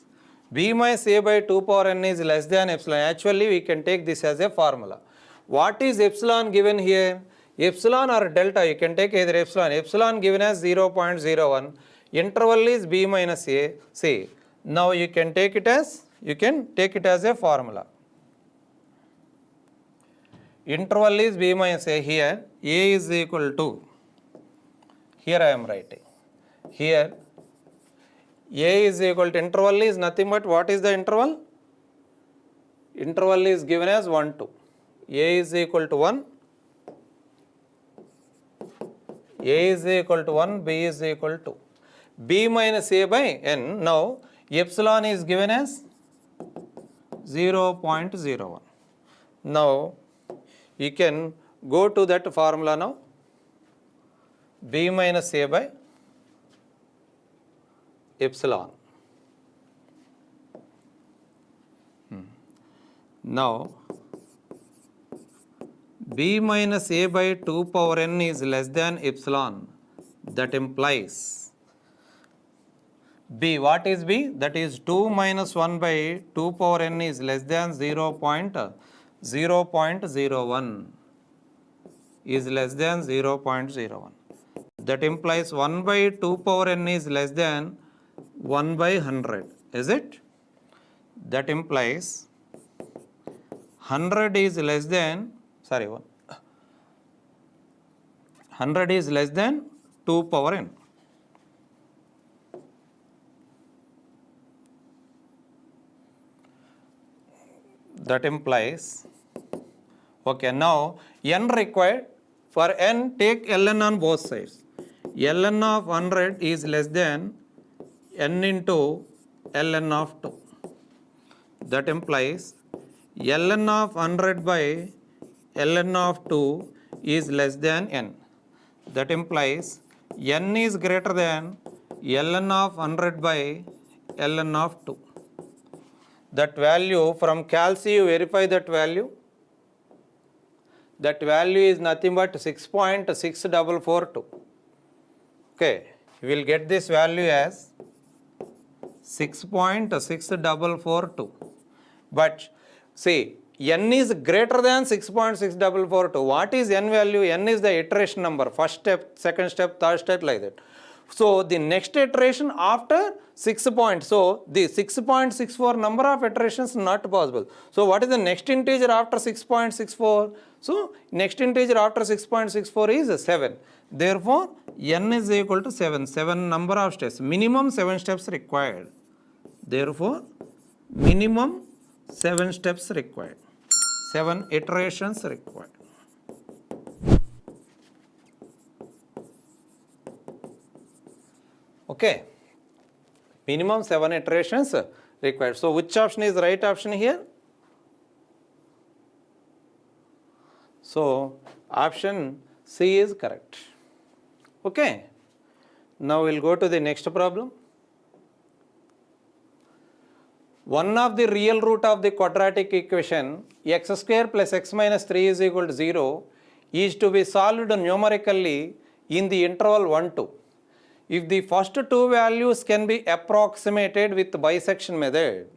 b minus a by 2 power n is less than epsilon. Actually, we can take this as a formula. What is epsilon given here? Epsilon or delta, you can take either epsilon. Epsilon given as 0.01. Interval is b minus a, c. Now you can take it as a formula. Interval is b minus a. Here a is equal to, here I am writing, here a is equal to, interval is nothing but, what is the interval? Interval is given as 1, 2. A is equal to 1, a is equal to 1, b is equal to b minus a by n. Now epsilon is given as 0.01. Now you can go to that formula now. B minus a by epsilon. Now b minus a by 2 power n is less than epsilon. That implies b, what is b? That is 2 minus 1 by 2 power n is less than 0.01 is less than 0.01. That implies 1 by 2 power n is less than 1 by 100, is it? That implies 100 is less than, 100 is less than 2 power n. That implies, okay, now n required, for n take ln on both sides. Ln of 100 is less than n into ln of 2. That implies ln of 100 by ln of 2 is less than n. That implies n is greater than ln of 100 by ln of 2. That value from calc, you verify that value. That value is nothing but 6.6442. Okay, you will get this value as 6.6442. But see, n is greater than 6.6442. What is n value? N is the iteration number. First step, second step, third step, like that. So the next iteration after 6 points. So the 6.64 number of iterations not possible. So what is the next integer after 6.64? So next integer after 6.64 is 7. Therefore n is equal to 7. 7 number of steps. Minimum 7 steps required. Therefore minimum 7 steps required. 7 iterations required. Okay, minimum 7 iterations required. So which option is the right option here? So option C is correct. Okay, now we'll go to the next problem. One of the real root of the quadratic equation x square plus x minus 3 is equal to 0 is to be solved numerically in the interval 1, 2. If the first two values can be approximated with bisection method,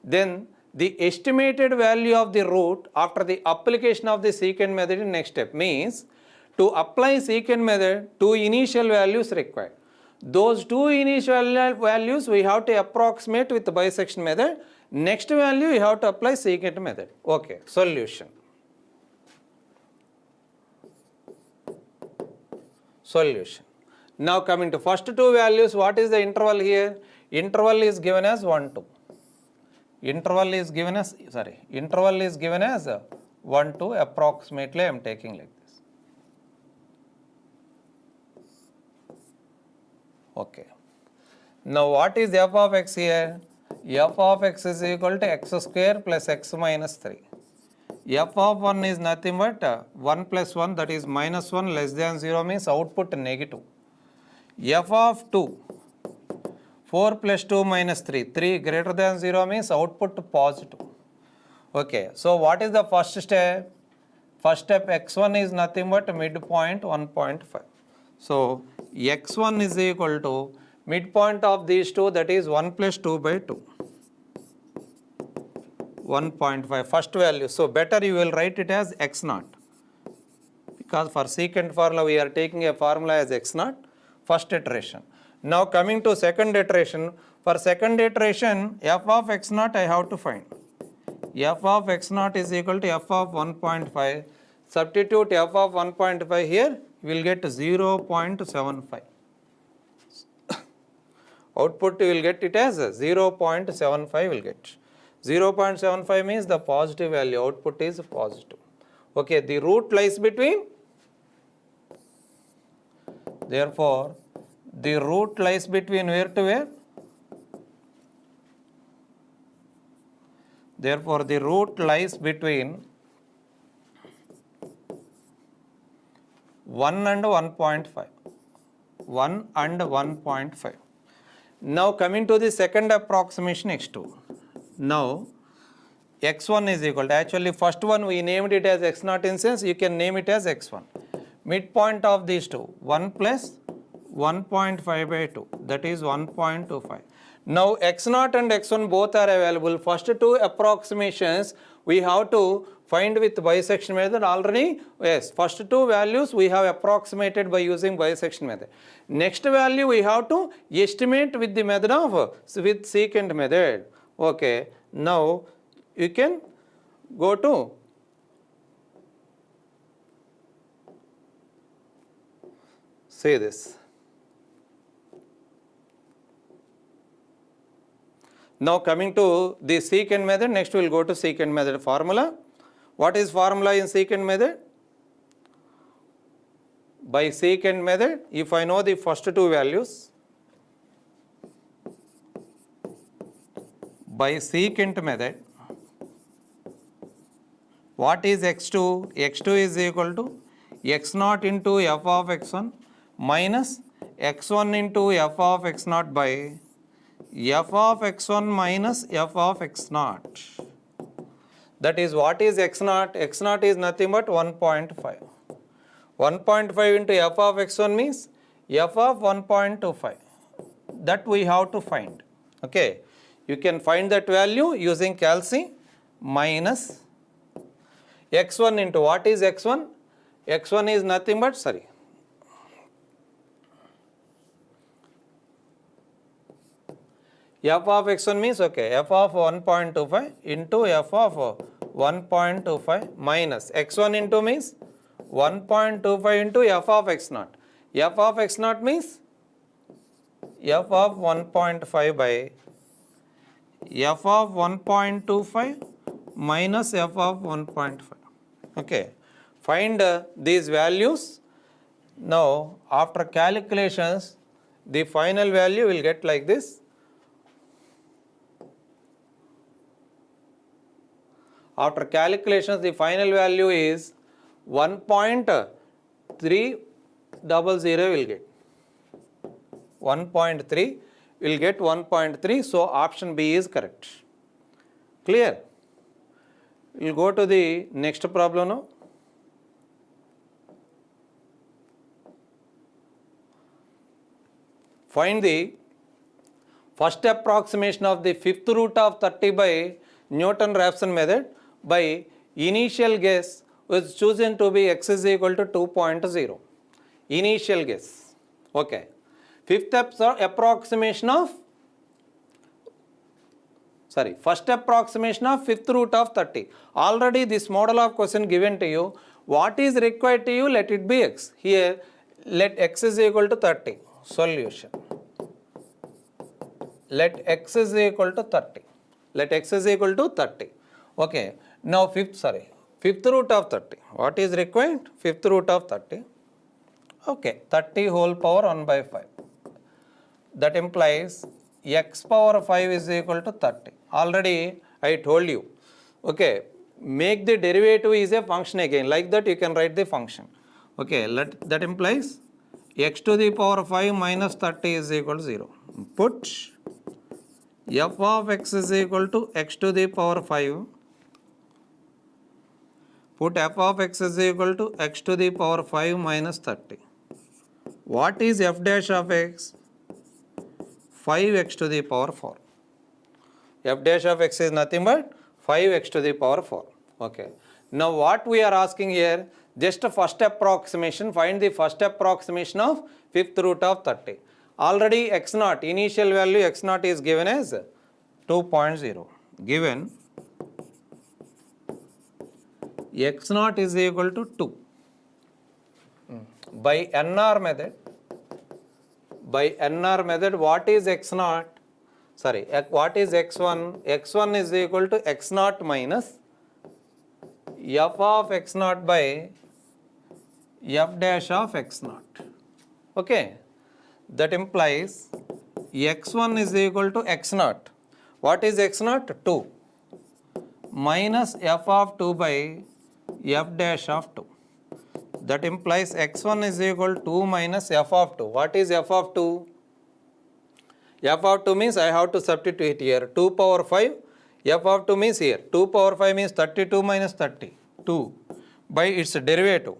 then the estimated value of the root after the application of the secant method in next step. Means to apply secant method, two initial values required. Those two initial values we have to approximate with the bisection method. Next value we have to apply secant method. Okay, solution. Now coming to first two values, what is the interval here? Interval is given as 1, 2. Interval is given as 1, 2 approximately. I am taking like this. Okay. Now what is f of x here? F of x is equal to x square plus x minus 3. F of 1 is nothing but 1 plus 1, that is minus 1 less than 0 means output negative. F of 2, 4 plus 2 minus 3, 3 greater than 0 means output positive. Okay, so what is the first step? First step x1 is nothing but midpoint 1.5. So x1 is equal to midpoint of these two, that is 1 plus 2 by 2. 1.5 first value. So better you will write it as x naught, because for secant formula we are taking a formula as x naught, first iteration. Now coming to second iteration, for second iteration f of x naught I have to find. F of x naught is equal to f of 1.5. Substitute f of 1.5 here, you will get 0.75. Output you will get it as 0.75 will get. 0.75 means the positive value, output is positive. Okay, the root lies between, therefore the root lies between where to where? Therefore the root lies between 1 and 1.5. 1 and 1.5. Now coming to the second approximation x2. Now x1 is equal to, actually first one we named it as x naught in sense, you can name it as x1. Midpoint of these two, 1 plus 1.5 by 2, that is 1.25. Now x naught and x1 both are available. First two approximations we have to find with bisection method already. Yes, first two values we have approximated by using bisection method. Next value we have to estimate with the method of with secant method. Okay, now you can go to say this. Now coming to the secant method, next we will go to secant method formula. What is formula in secant method? By secant method, if I know the first two values, by secant method, what is x2? x2 is equal to x naught into f of x1 minus x1 into f of x naught by f of x1 minus f of x naught. That is, what is x naught? X naught is nothing but 1.5. 1.5 into f of x1 means f of 1.25. That we have to find. Okay, you can find that value using calci minus x1 into, what is x1? x1 is nothing but, f of x1 means, okay, f of 1.25 into f of 1.25 minus x1 into means 1.25 into f of x naught. F of x naught means f of 1.5 by f of 1.25 minus f of 1.5. Okay, find these values. Now after calculations the final value will get like this. After calculations the final value is 1.300 will get. 1.3 will get 1.3, so option B is correct. Clear? We will go to the next problem now. Find the first approximation of the fifth root of 30 by Newton-Raphson method by initial guess was chosen to be x is equal to 2.0. Initial guess. Okay. Fifth approximation of, first approximation of fifth root of 30. Already this model of question given to you. What is required to you? Let it be x. Here let x is equal to 30. Solution. Let x is equal to 30. Let x is equal to 30. Okay. Now fifth root of 30. What is required? Fifth root of 30. Okay. 30 whole power 1 by 5. That implies x power 5 is equal to 30. Already I told you. Okay. Make the derivative is a function again. Like that you can write the function. Okay. That implies x to the power 5 minus 30 is equal to 0. Put f of x is equal to x to the power 5. Put f of x is equal to x to the power 5 minus 30. What is f dash of x? 5x to the power 4. F dash of x is nothing but 5x to the power 4. Okay. Now what we are asking here, just a first approximation, find the first approximation of fifth root of 30. Already x naught, initial value x naught is given as 2.0. Given x naught is equal to 2. By NR method, what is x naught? Sorry, what is x1? x1 is equal to x naught minus f of x naught by f dash of x naught. Okay, that implies x1 is equal to x naught. What is x naught? 2 minus f of 2 by f dash of 2. That implies x1 is equal to 2 minus f of 2. What is f of 2? F of 2 means I have to substitute here 2 power 5. F of 2 means here 2 power 5 means 32 minus 32 by its derivative.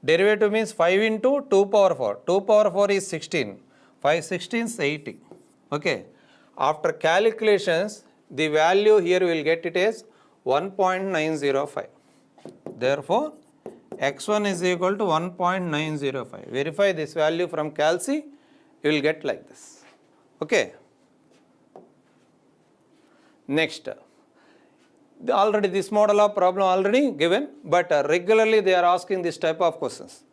Derivative means 5 into 2 power 4. 2 power 4 is 16. 5 16 is 80. Okay. After calculations, the value here will get it as 1.905. Therefore, x1 is equal to 1.905. Verify this value from calc, you will get like this. Okay. Next, already this model of problem already given, but regularly they are asking this type of questions.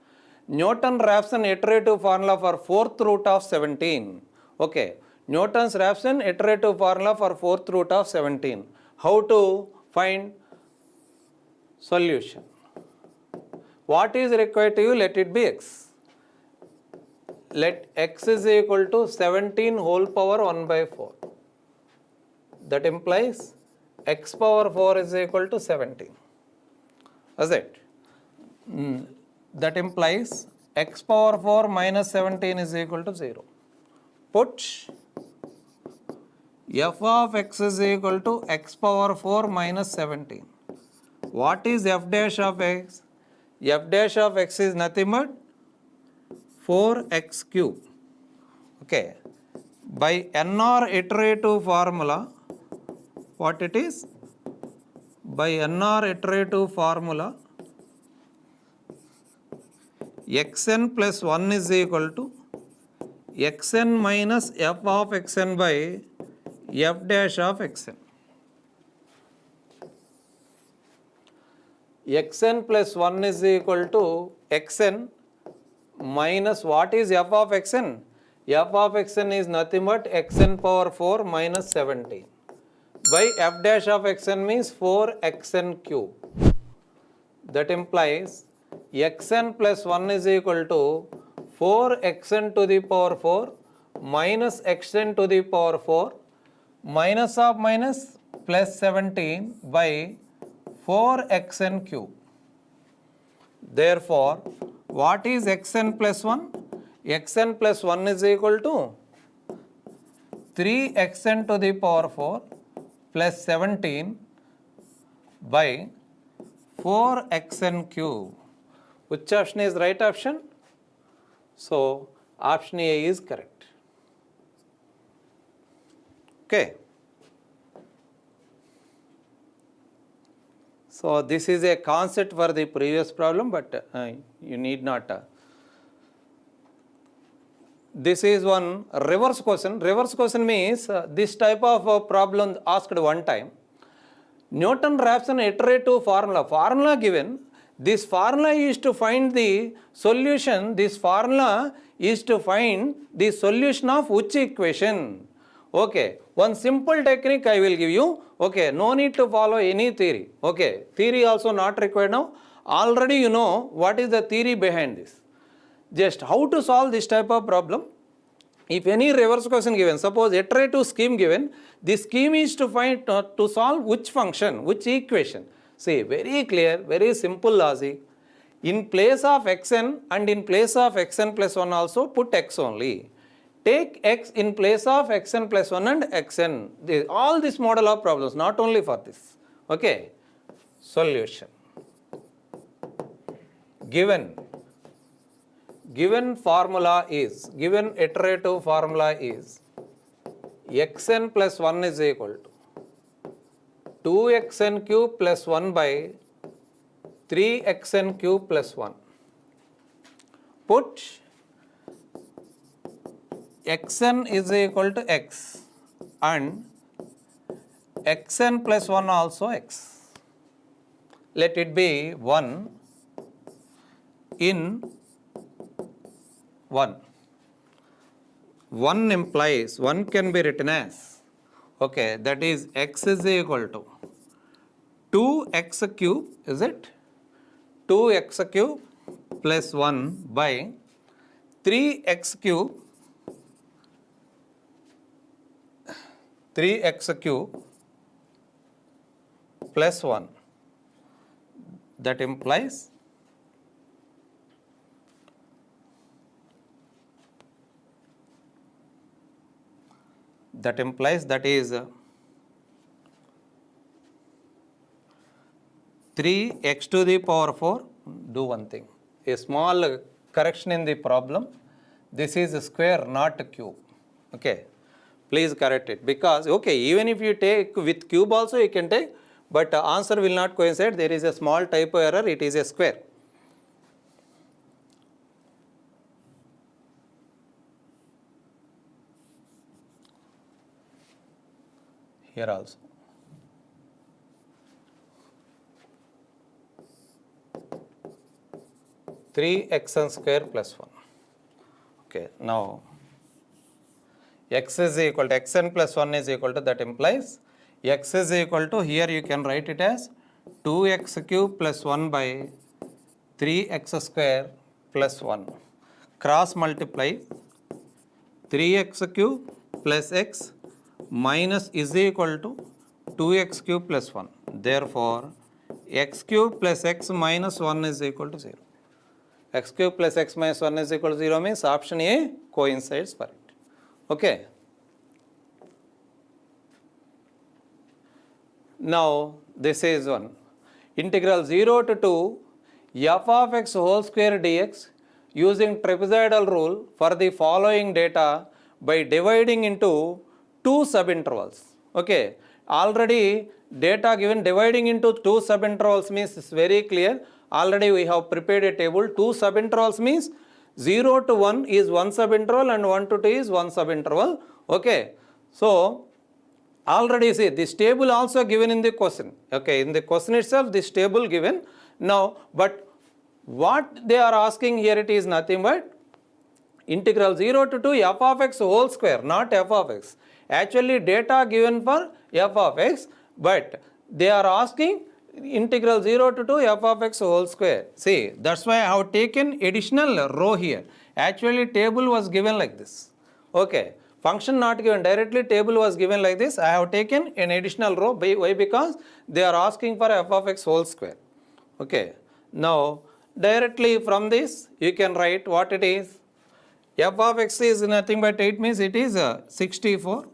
Newton-Raphson iterative formula for fourth root of 17. Okay, Newton's Raphson iterative formula for fourth root of 17. How to find solution? What is required to you? Let it be x. Let x is equal to 17 whole power 1 by 4. That implies x power 4 is equal to 17. Is it? That implies x power 4 minus 17 is equal to 0. Put f of x is equal to x power 4 minus 17. What is f dash of x? F dash of x is nothing but 4x cube. Okay. By NR iterative formula, what it is? By NR iterative formula, xn plus 1 is equal to xn minus f of xn by f dash of xn. Xn plus 1 is equal to xn minus what is f of xn? F of xn is nothing but xn power 4 minus 17 by f dash of xn means 4xn cube. That implies xn plus 1 is equal to 4xn to the power 4 minus xn to the power 4 minus of minus plus 17 by 4xn cube. Therefore, what is xn plus 1? Xn plus 1 is equal to 3xn to the power 4 plus 17 by 4xn cube. Which option is right option? So, option A is correct. Okay. So, this is a concept for the previous problem, but you need not. This is one reverse question. Reverse question means this type of problem asked one time. Newton-Raphson iterative formula given. This formula is to find the solution. This formula is to find the solution of which equation? Okay, one simple technique I will give you. Okay, no need to follow any theory. Okay, theory also not required now. Already you know what is the theory behind this. Just how to solve this type of problem. If any reverse question given, suppose iterative scheme given, the scheme is to find to solve which function, which equation. See, very clear, very simple logic. In place of xn and in place of xn plus 1 also put x only. Take x in place of xn plus 1 and xn. All this model of problems, not only for this. Okay. Solution. Given formula is, given iterative formula is xn plus 1 is equal to 2xn cube plus 1 by 3xn cube plus 1. Put xn is equal to x and xn plus 1 also x. Let it be 1 in 1. 1 implies, 1 can be written as, okay, that is x is equal to 2x cube, is it? 2x cube plus 1 by 3x cube plus 1. That implies that is 3x to the power 4. Do one thing, a small correction in the problem. This is a square, not a cube. Okay, please correct it, because okay, even if you take with cube also you can take, but answer will not coincide. There is a small typo error, it is a square. Here also. Three xn square plus 1. Okay, now x is equal to xn plus 1 is equal to, that implies x is equal to, here you can write it as 2x cube plus 1 by 3x square plus 1. Cross multiply 3x cube plus x minus is equal to 2x cube plus 1. Therefore, x cube plus x minus 1 is equal to 0. X cube plus x minus 1 is equal to 0 means option A coincides for it. Okay. Now, this is one. Integral 0 to 2 f of x whole square dx using trapezoidal rule for the following data by dividing into two subintervals. Okay. Already data given dividing into two subintervals means it's very clear. Already we have prepared a table. Two subintervals means 0 to 1 is one subinterval and 1 to 2 is one subinterval. Okay. So, already see this table also given in the question. Okay. In the question itself this table given. Now, but what they are asking here, it is nothing but integral 0 to 2 f of x whole square, not f of x. Actually data given for f of x, but they are asking integral 0 to 2 f of x whole square. See, that's why I have taken additional row here. Actually table was given like this. Okay. Function not given, directly table was given like this. I have taken an additional row. Why? Because they are asking for f of x whole square. Okay. Now, directly from this you can write what it is. F of x is nothing but 8 means it is 64.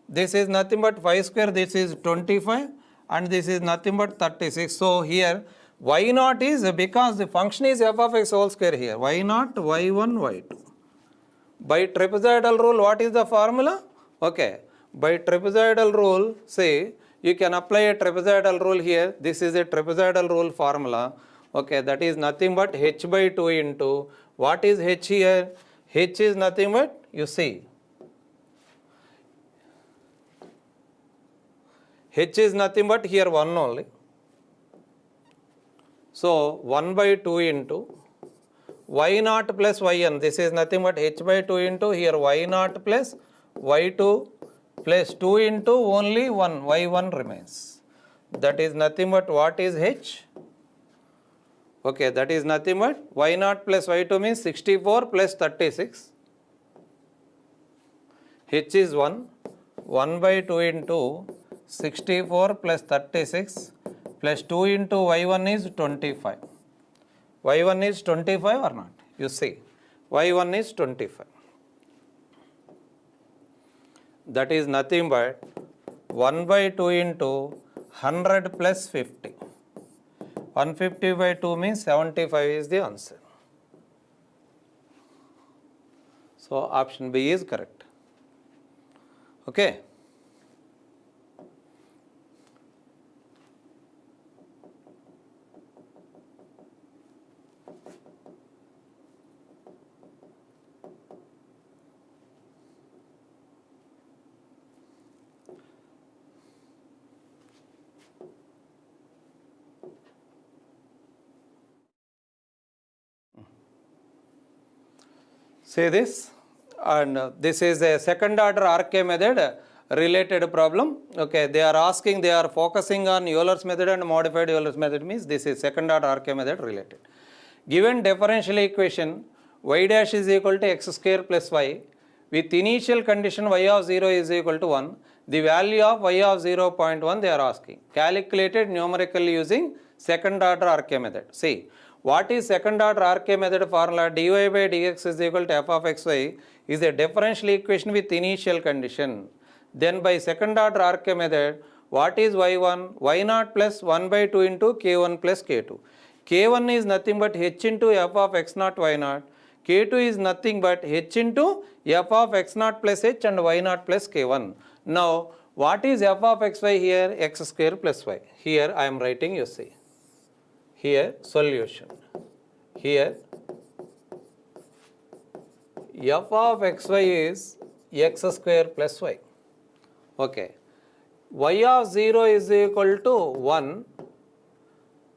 This is nothing but 5 square, this is 25, and this is nothing but 36. So, here y naught is, because the function is f of x whole square here, y naught, y1, y2. By trapezoidal rule, what is the formula? Okay. By trapezoidal rule, say, you can apply a trapezoidal rule here. This is a trapezoidal rule formula. Okay. That is nothing but h by 2 into, what is h here? H is nothing but, you see, h is nothing but here 1 only. So, 1 by 2 into y naught plus yn, this is nothing but h by 2 into here y naught plus y2 plus 2 into only 1, y1 remains. That is nothing but what is h? Okay, that is nothing but y naught plus y2 means 64 plus 36. H is 1, 1 by 2 into 64 plus 36 plus 2 into y1 is 25. y1 is 25 or not? You see, y1 is 25. That is nothing but 1 by 2 into 100 plus 50. 150 by 2 means 75 is the answer. So, option B is correct. Okay. Say this, and this is a second order RK method related problem. Okay, they are focusing on Euler's method and modified Euler's method, means this is second order RK method related. Given differential equation y dash is equal to x square plus y with initial condition y of 0 is equal to 1, the value of y of 0.1 they are asking. Calculated numerically using second order RK method. See, what is second order RK method formula? Dy by dx is equal to f of xy is a differential equation with initial condition. Then by second order RK method, what is y1? y0 plus 1 by 2 into k1 plus k2. k1 is nothing but h into f of x0 y0. k2 is nothing but h into f of x0 plus h and y0 plus k1. Now, what is f of xy here? X square plus y. Here I am writing, you see. Here solution. Here f of xy is x square plus y. Okay. Y of 0 is equal to 1.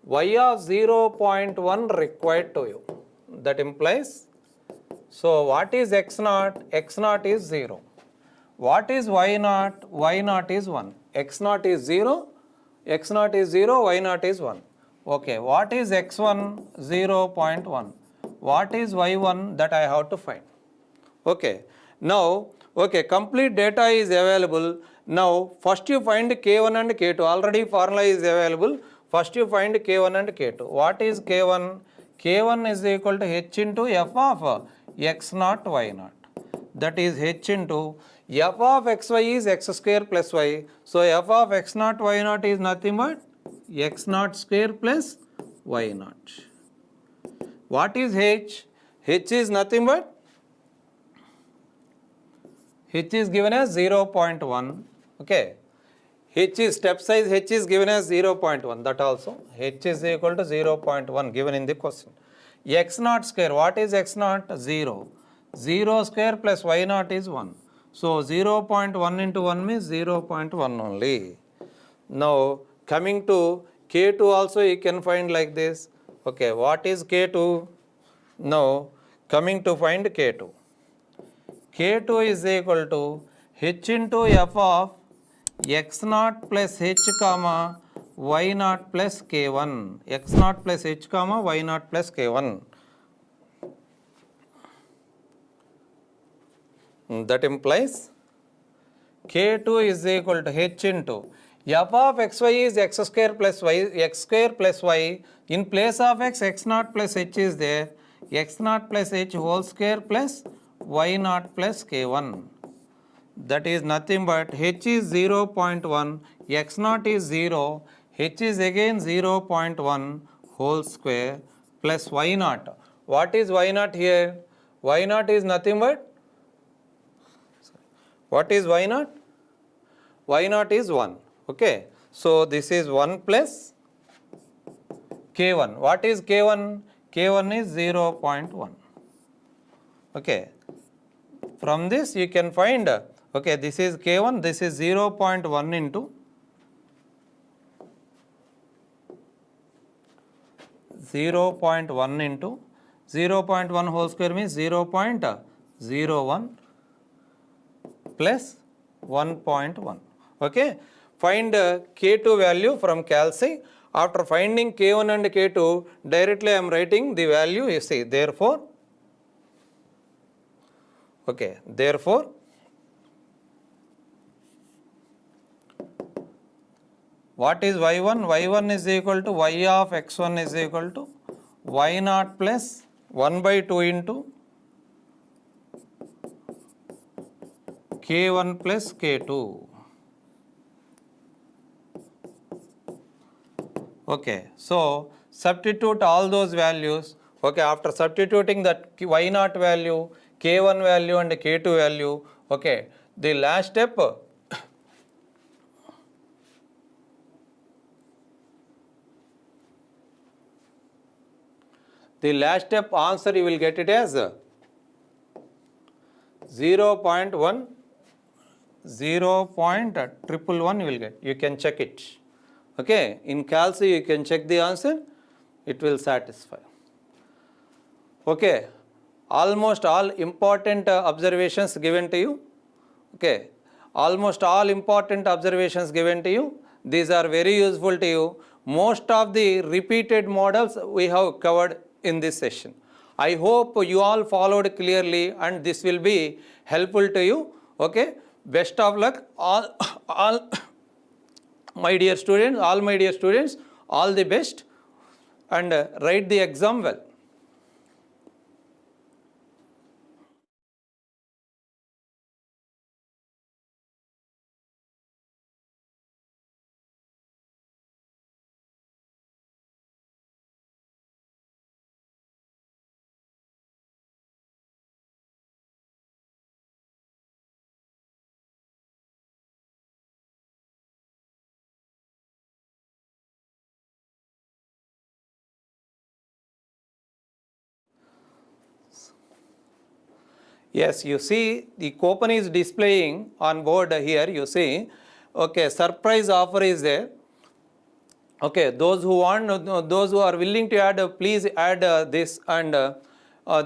Y of 0.1 required to you. That implies, so what is x0? x0 is 0. What is y0? y0 is 1. x0 is 0, x0 is 0, y0 is 1. Okay, what is x1? 0.1. What is y1? That I have to find. Okay, now, okay, complete data is available. Now, first you find k1 and k2. Already formula is available. First you find k1 and k2. What is k1? k1 is equal to h into f of x0 y0. That is h into f of xy is x square plus y. So, f of x0 y0 is nothing but x0 square plus y0. What is h? h is nothing but, h is given as 0.1. Okay. H is step size, h is given as 0.1. That also h is equal to 0.1 given in the question. x0 square, what is x0? 0. 0 square plus y0 is 1. So 0.1 into 1 means 0.1 only. Now coming to k2 also you can find like this. Okay, what is k2? Now coming to find k2. k2 is equal to h into f of x0 plus h comma y0 plus k1. x0 plus h comma y0 plus k1. That implies k2 is equal to h into f of xy is x square plus y, x square plus y. In place of x, x0 plus h is there. x0 plus h whole square plus y0 plus k1. That is nothing but h is 0.1, x0 is 0, h is again 0.1 whole square plus y0. What is y0 here? y0 is nothing but, what is y0? y0 is 1. Okay. So this is 1 plus k1. What is k1? k1 is 0.1. Okay. From this you can find, okay, this is k1, this is 0.1 into 0.1 into 0.1 whole square means 0.01 plus 1.1. Okay. Find k2 value from calci. After finding k1 and k2, directly I am writing the value, you see. Therefore, okay, therefore, what is y1? y1 is equal to y of x1 is equal to y0 plus 1 by 2 into k1 plus k2. Okay, so substitute all those values. Okay, after substituting that y0 value, k1 value and k2 value, okay, The last step, answer you will get it as 0.1, 0.111 you will get. You can check it. Okay, in calc you can check the answer, it will satisfy. Okay, almost all important observations given to you. Okay, almost all important observations given to you. These are very useful to you. Most of the repeated models we have covered in this session. I hope you all followed clearly and this will be helpful to you. Okay, best of luck all my dear students, all the best, and write the exam well. Yes, you see the coupon is displaying on board here, you see. Okay, surprise offer is there. Okay, those who are willing to add, please add this, and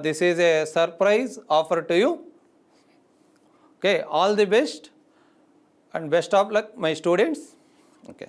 this is a surprise offer to you. Okay, all the best and best of luck, my students. Okay.